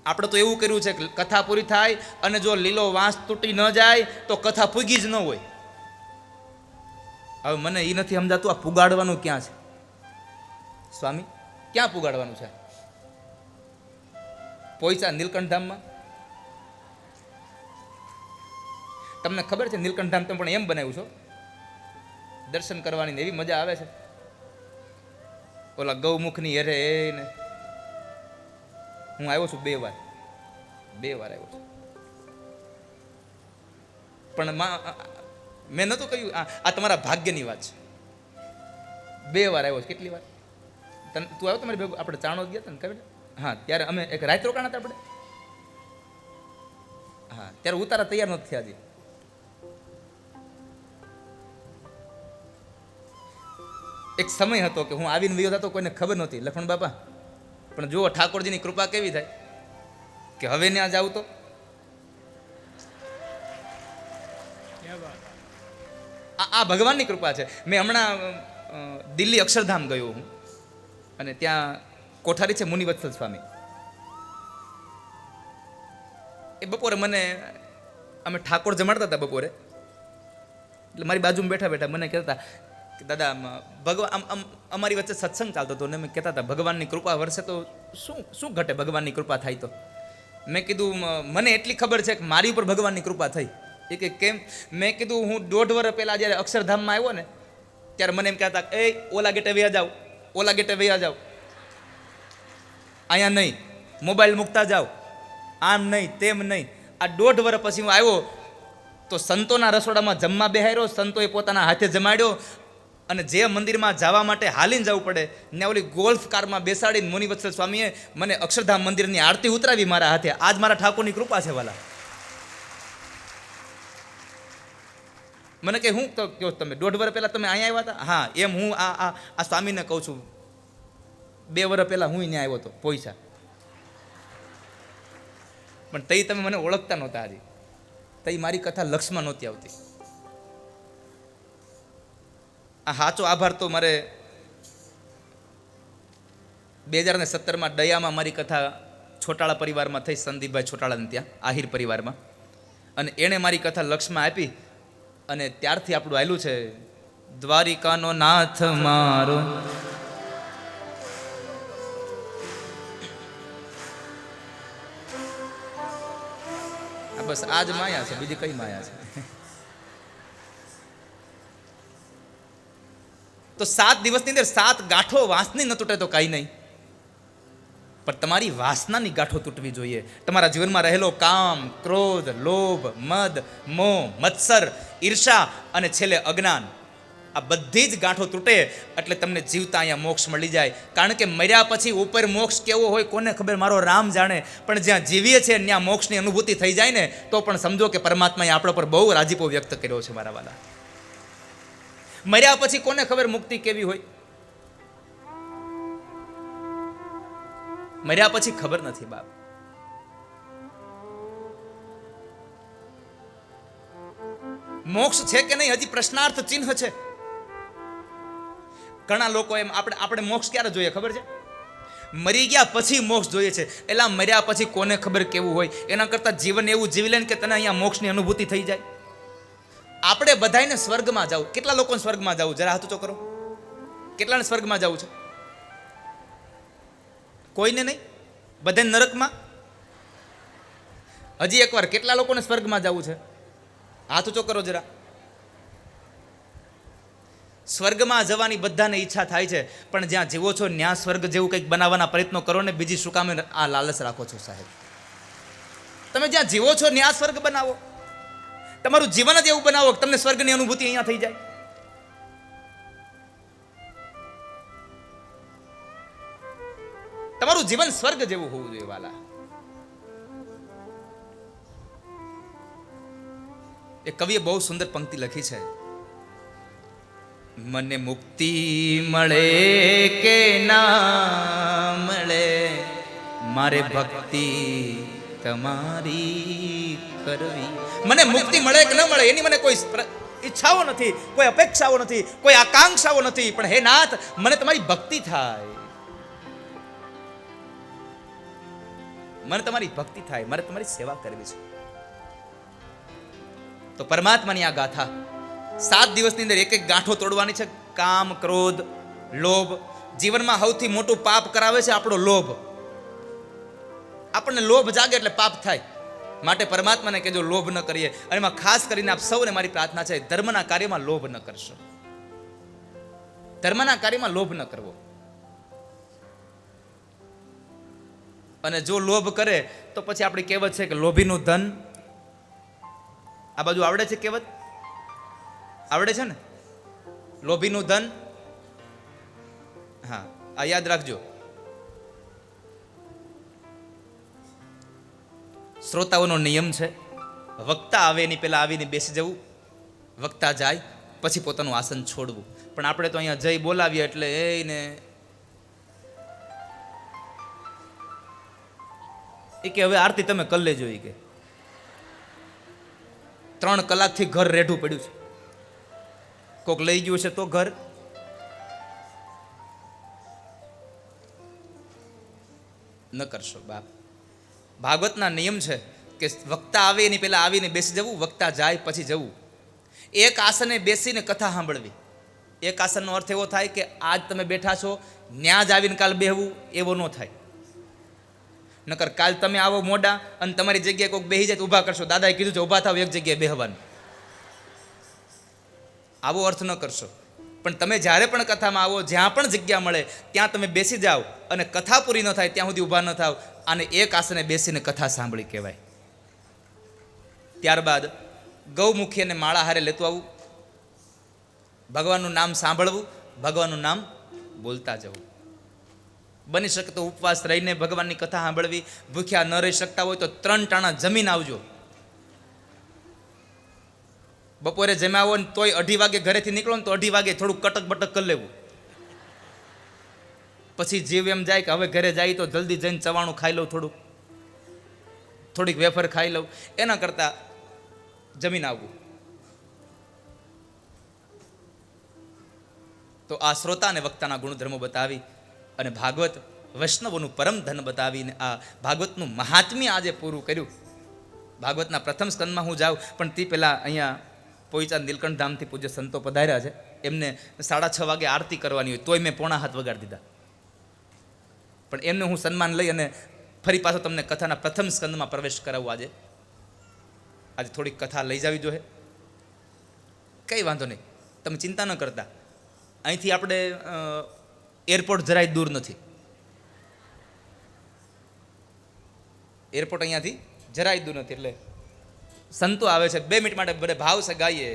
આપણે તો એવું કર્યું છે કે કથા પૂરી થાય અને જો લીલો વાંસ તૂટી ન જાય તો કથા પૂગી જ ન હોય. હવે મને એ નથી સમજાતું આ પુગાડવાનું ક્યાં છે સ્વામી? ક્યાં પુગાડવાનું છે? પોઈચા નીલકંઠ ધામમાં. તમને ખબર છે નીલકંઠ ધામ તમે પણ એમ બનાવ્યું છો, દર્શન કરવાની એવી મજા આવે છે. ઓલા ગૌમુખની હેરે ને હું આવ્યો છું 2 વાર આવ્યો છું, પણ મેં નહોતું કહ્યું આ તમારા ભાગ્યની વાત છે. 2 વાર આવ્યો છું. કેટલી વાર તું આવ્યો તમારી ભેગું? આપણે ચાણોદ ગયા હતા ને, ખબર? હા, ત્યારે અમે એક રાત રોકાણા હતા આપણે. હા, ત્યારે ઉતારા તૈયાર નથી થયા હજી. એક સમય હતો કે હું આવીને વયો હતો, કોઈને ખબર નહોતી લખણ બાપા. પણ જુઓ ઠાકોરજીની કૃપા કેવી થાય કે હવે ત્યાં જાવ તો આ ભગવાનની કૃપા છે. મેં હમણાં દિલ્હી અક્ષરધામ ગયો હું, અને ત્યાં કોઠારી છે મુનિવત્સલ સ્વામી. એ બપોરે મને અમે ઠાકોર જમાડતા હતા બપોરે, એટલે મારી બાજુમાં બેઠા બેઠા મને કહેતા કે દાદા ભગવાન અમારી વચ્ચે સત્સંગ ચાલતો હતો, ને મેં કહેતા હતા ભગવાનની કૃપા વરસે તો શું ઘટે, ભગવાનની કૃપા થાય તો. મેં કીધું મને એટલી ખબર છે કે મારી ઉપર ભગવાનની કૃપા થઈ. એ કે કેમ? મેં કીધું હું 1.5 વર્ષ પહેલાં જ્યારે અક્ષરધામમાં આવ્યો ને ત્યારે મને એમ કહેતા એ ઓલા ગેટે વયા જાઓ, ઓલા ગેટે વયા જાઓ, અહીંયા નહીં, મોબાઈલ મૂકતા જાઓ, આમ નહીં તેમ નહીં. આ 1.5 વર્ષ પછી હું આવ્યો તો સંતોના રસોડામાં જમવા બેહાર્યો, સંતોએ પોતાના હાથે જમાડ્યો, અને જે મંદિરમાં જવા માટે હાલીને જવું પડે ને ઓલી ગોલ્ફ કારમાં બેસાડીને મુનિવત્સલ સ્વામીએ મને અક્ષરધામ મંદિરની આરતી ઉતરાવી મારા હાથે. આજ મારા ઠાકોરની કૃપા છે વાલા. મને કે હું તો કહો તમે 1.5 વર્ષ પહેલાં તમે અહીંયા આવ્યા હતા? હા, એમ હું આ સ્વામીને કહું છું 2 વર્ષ પહેલાં હું અહીંયા આવ્યો હતો પોઈચા. પણ તઈ તમે મને ઓળખતા નહોતા. હજી તઈ મારી કથા લક્ષમાં નહોતી આવતી. આ સાચો આભાર તો મારે 2017માં દયામાં મારી કથા છોટાળા પરિવારમાં થઈ, સંદીપભાઈ છોટાળાને ત્યાં આહિર પરિવારમાં, અને એણે મારી કથા લક્ષમાં આપી, અને ત્યારથી આપણું આવેલું છે દ્વારિકાનો નાથ મારો. બસ આજ માયા છે, બીજી કઈ માયા છે? તો 7 દિવસની અંદર 7 ગાંઠો વાંસની ન તૂટે તો કાંઈ નહીં, પણ તમારી વાસનાની ગાંઠો તૂટવી જોઈએ. તમારા જીવનમાં રહેલો કામ, ક્રોધ, લોભ, મદ, મોહ, મત્સર, ઈર્ષા અને છેલ્લે અજ્ઞાન, આ બધી જ ગાંઠો તૂટે એટલે તમને જીવતા અહીંયા મોક્ષ મળી જાય. કારણ કે મર્યા પછી ઉપર મોક્ષ કેવો હોય કોને ખબર, મારો રામ જાણે. પણ જ્યાં જીવીએ છીએ ત્યાં મોક્ષની અનુભૂતિ થઈ જાય ને તો પણ સમજો કે પરમાત્માએ આપણા પર બહુ રાજીપો વ્યક્ત કર્યો છે મારા વાલા. મર્યા પછી કોને ખબર મુક્તિ કેવી હોય? મર્યા પછી ખબર નથી બાપ. મોક્ષ છે કે નહીં હજી પ્રશ્નાર્થ ચિહ્ન છે. ઘણા લોકો એમ આપણે મોક્ષ ક્યારે જોઈએ ખબર છે? મરી ગયા પછી મોક્ષ જોઈએ છે. એલા મર્યા પછી કોને ખબર કેવું હોય? એના કરતાં જીવન એવું જીવી લે કે તને અહીંયા મોક્ષની અનુભૂતિ થઈ જાય. આપણે બધાને સ્વર્ગમાં જવું. કેટલા લોકોને સ્વર્ગમાં જવું? જરા હાથ ઊંચો કરો. કેટલાને સ્વર્ગમાં જવું છે? કોઈને નહીં? બધાને નરકમાં? હજી એકવાર કેટલા લોકોને સ્વર્ગમાં જવું છે? હાથ ઊંચો કરો જરા. સ્વર્ગમાં જવાની બધાને ઈચ્છા થાય છે, પણ જ્યાં જીવો છો ત્યાં સ્વર્ગ જેવું કંઈક બનાવવાના પ્રયત્નો કરો ને. બીજી શું કામે આ લાલચ રાખો છો સાહેબ? તમે જ્યાં જીવો છો ત્યાં સ્વર્ગ બનાવો. તમારું જીવન જ એવું બનાવો કે તમને સ્વર્ગની અનુભૂતિ અહીંયા થઈ જાય. તમારું જીવન સ્વર્ગ જેવું હોવું જોઈએ વાલા. એ કવિએ બહુ સુંદર પંક્તિ લખી છે, મને મુક્તિ મળે કે ના મળે, મારે ભક્તિ તમારી કરવી. મને મુક્તિ મળે કે ન મળે એની મને કોઈ ઈચ્છાઓ નથી, કોઈ અપેક્ષાઓ નથી, કોઈ આકાંક્ષાઓ નથી, પણ હે નાથ મને તમારી ભક્તિ થાય, મને તમારી ભક્તિ થાય, મારે તમારી સેવા કરવી છે. તો પરમાત્માની આ ગાથા 7 દિવસની અંદર એક એક ગાંઠો તોડવાની છે. કામ, ક્રોધ, લોભ, જીવનમાં સૌથી મોટું પાપ કરાવે છે આપણો લોભ. આપણને લોભ જાગે એટલે પાપ થાય. માટે પરમાત્માને કહેજો લોભ ન કરીએ. અને એમાં ખાસ કરીને આપ સૌને મારી પ્રાર્થના છે, ધર્મના કાર્યમાં લોભ ન કરશો. ધર્મના કાર્યમાં લોભ ન કરવો. અને જો લોભ કરે તો પછી આપણી કહેવત છે કે લોભીનું ધન, આ બાજુ આવડે છે કહેવત? આવડે છે ને? લોભીનું ધન, હા આ યાદ રાખજો. શ્રોતાઓનો નિયમ છે, વક્તા આવે એની પહેલા આવીને બેસી જવું, વક્તા જાય પછી પોતાનું આસન છોડવું. પણ આપણે તો અહીંયા જઈ બોલાવીએ એટલે એને કે હવે આરતી તમે કરી લેજો. કે 3 કલાકથી ઘર રેઢું પડ્યું છે, કોક લઈ ગયું છે તો ઘર. ન કરશો બાપ. ભાગવતના નિયમ છે કે વક્તા આવે એની પહેલા આવીને બેસી જવું, વક્તા જાય પછી જવું. એક આસને બેસીને કથા સાંભળવી. એક આસનનો અર્થ એવો થાય કે આજ તમે બેઠા છો, ન્યા જ આવીને કાલ બેહવું, એવો ન થાય. નકર કાલ તમે આવો મોડા અને તમારી જગ્યાએ કોઈક બેસી જાય તો ઊભા કરશો. દાદાએ કીધું છે ઊભા થાવ, એક જગ્યાએ બેહવાનું. આવો અર્થ ન કરશો. પણ તમે જ્યારે પણ કથામાં આવો, જ્યાં પણ જગ્યા મળે ત્યાં તમે બેસી જાઓ અને કથા પૂરી ન થાય ત્યાં સુધી ઊભા ન થાવ. અને એક આસને બેસીને કથા સાંભળી કહેવાય. ત્યારબાદ ગૌમુખી અને માળા હારે લેતું આવવું, ભગવાનનું નામ સાંભળવું, ભગવાનનું નામ બોલતા જવું. બની શકે તો ઉપવાસ રહીને ભગવાનની કથા સાંભળવી. ભૂખ્યા ન રહી શકતા હોય તો 3 ટાણા જમીન આવજો. બપોરે જમ્યા હોય ને તોય 2:30 વાગે ઘરેથી નીકળો ને તો 2:30 વાગે થોડુંક કટક બટક કરી લેવું. પછી જીવ એમ જાય કે હવે ઘરે જાય તો જલ્દી જઈને ચવાણું ખાઈ લઉં, થોડીક વેફર ખાઈ લઉં, એના કરતાં જમીન આવવું. તો આ શ્રોતા અને વક્તાના ગુણધર્મો બતાવી અને ભાગવત વૈષ્ણવોનું પરમ ધન બતાવીને આ ભાગવતનું મહાત્મ્ય આજે પૂરું કર્યું. ભાગવતના પ્રથમ સ્કંદમાં હું જાઉં, પણ તે પહેલાં અહીંયા પોઈચા નીલકંઠ ધામથી પૂજ્ય સંતો પધાર્યા છે. એમને 6:30 વાગે આરતી કરવાની હોય તોય મેં 6:45 વગાડી દીધા. પણ એમને હું સન્માન લઈ અને ફરી પાછો તમને કથાના પ્રથમ સ્કંદમાં પ્રવેશ કરાવવું. આજે થોડીક કથા લઈ જવી જોઈએ. કંઈ વાંધો નહીં, તમે ચિંતા ન કરતા. અહીંથી આપણે એરપોર્ટ જરાય દૂર નથી. એરપોર્ટ અહીંયાથી જરાય દૂર નથી. એટલે સંતો આવે છે. 2 મિનિટ માટે બધે ભાવ છે ગાઈએ.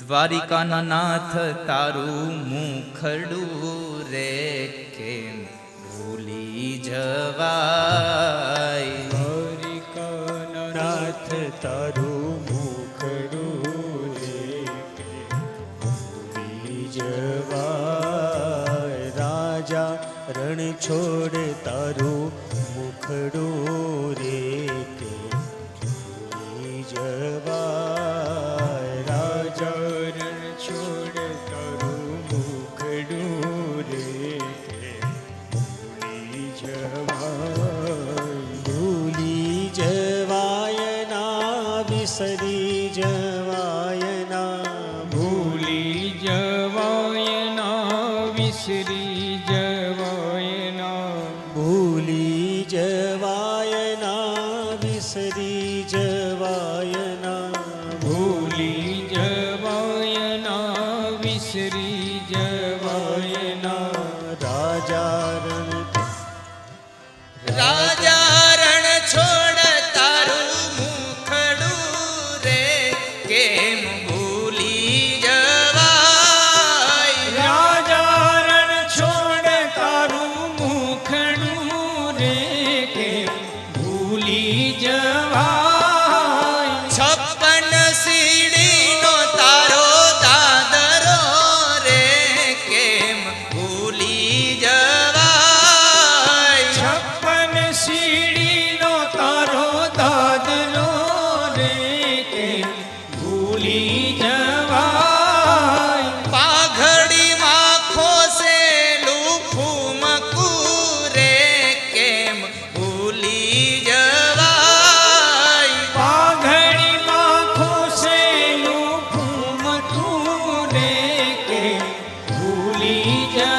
દ્વારિકાના નાથ તારું મુખડું રે કેમ ભૂલી જવાય. દ્વારિકાના નાથ તારું મુખડું રે ભૂલી જવાય. રાજા રણ છોડ તારું મુખડું રે ભૂલી જવાય. રાજા રણ છોડ તારું મુખડું રે ભૂલી જવાય. ભૂલી જવાય ના વિસરી જવાય ના. ભૂલી જવાય ના વિસરી જવાય ના. ભૂલી જવાય ના વિસરી જવાય ના. ભૂલી જવાય ના વિસરી જવાય ના. રાજા રણ રાજા રણ છોડ તારું મુખડું રે કેમ ભૂલી જવાય. રાજા રણ છોડ તારું મુખડું રે કે ભૂલી જવાય. 56 સીડીનો તારો દાદરો રે કેમ ભૂલી જવાય. 56 સીડીનો તારો દાદરો રે કે ભૂલી જવાય. પાઘડીમાં ખોસેલું ફૂમકું રે કેમ ભૂલી જવાય. પાઘડીમાં ખોસેલું ફૂમતું રે કે ભૂલી જવાય.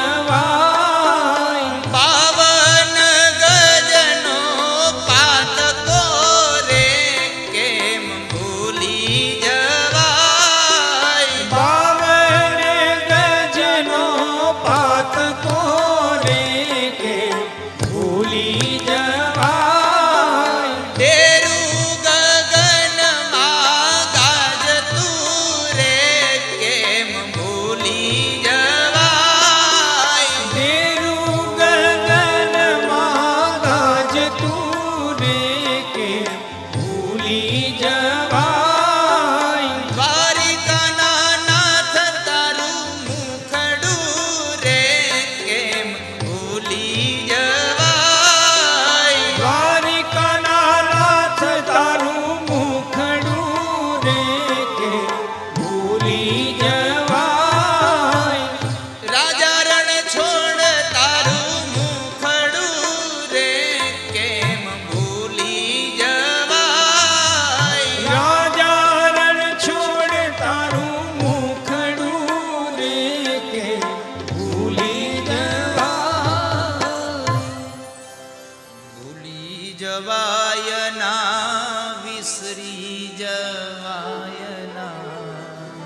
જવાય ના વિસરી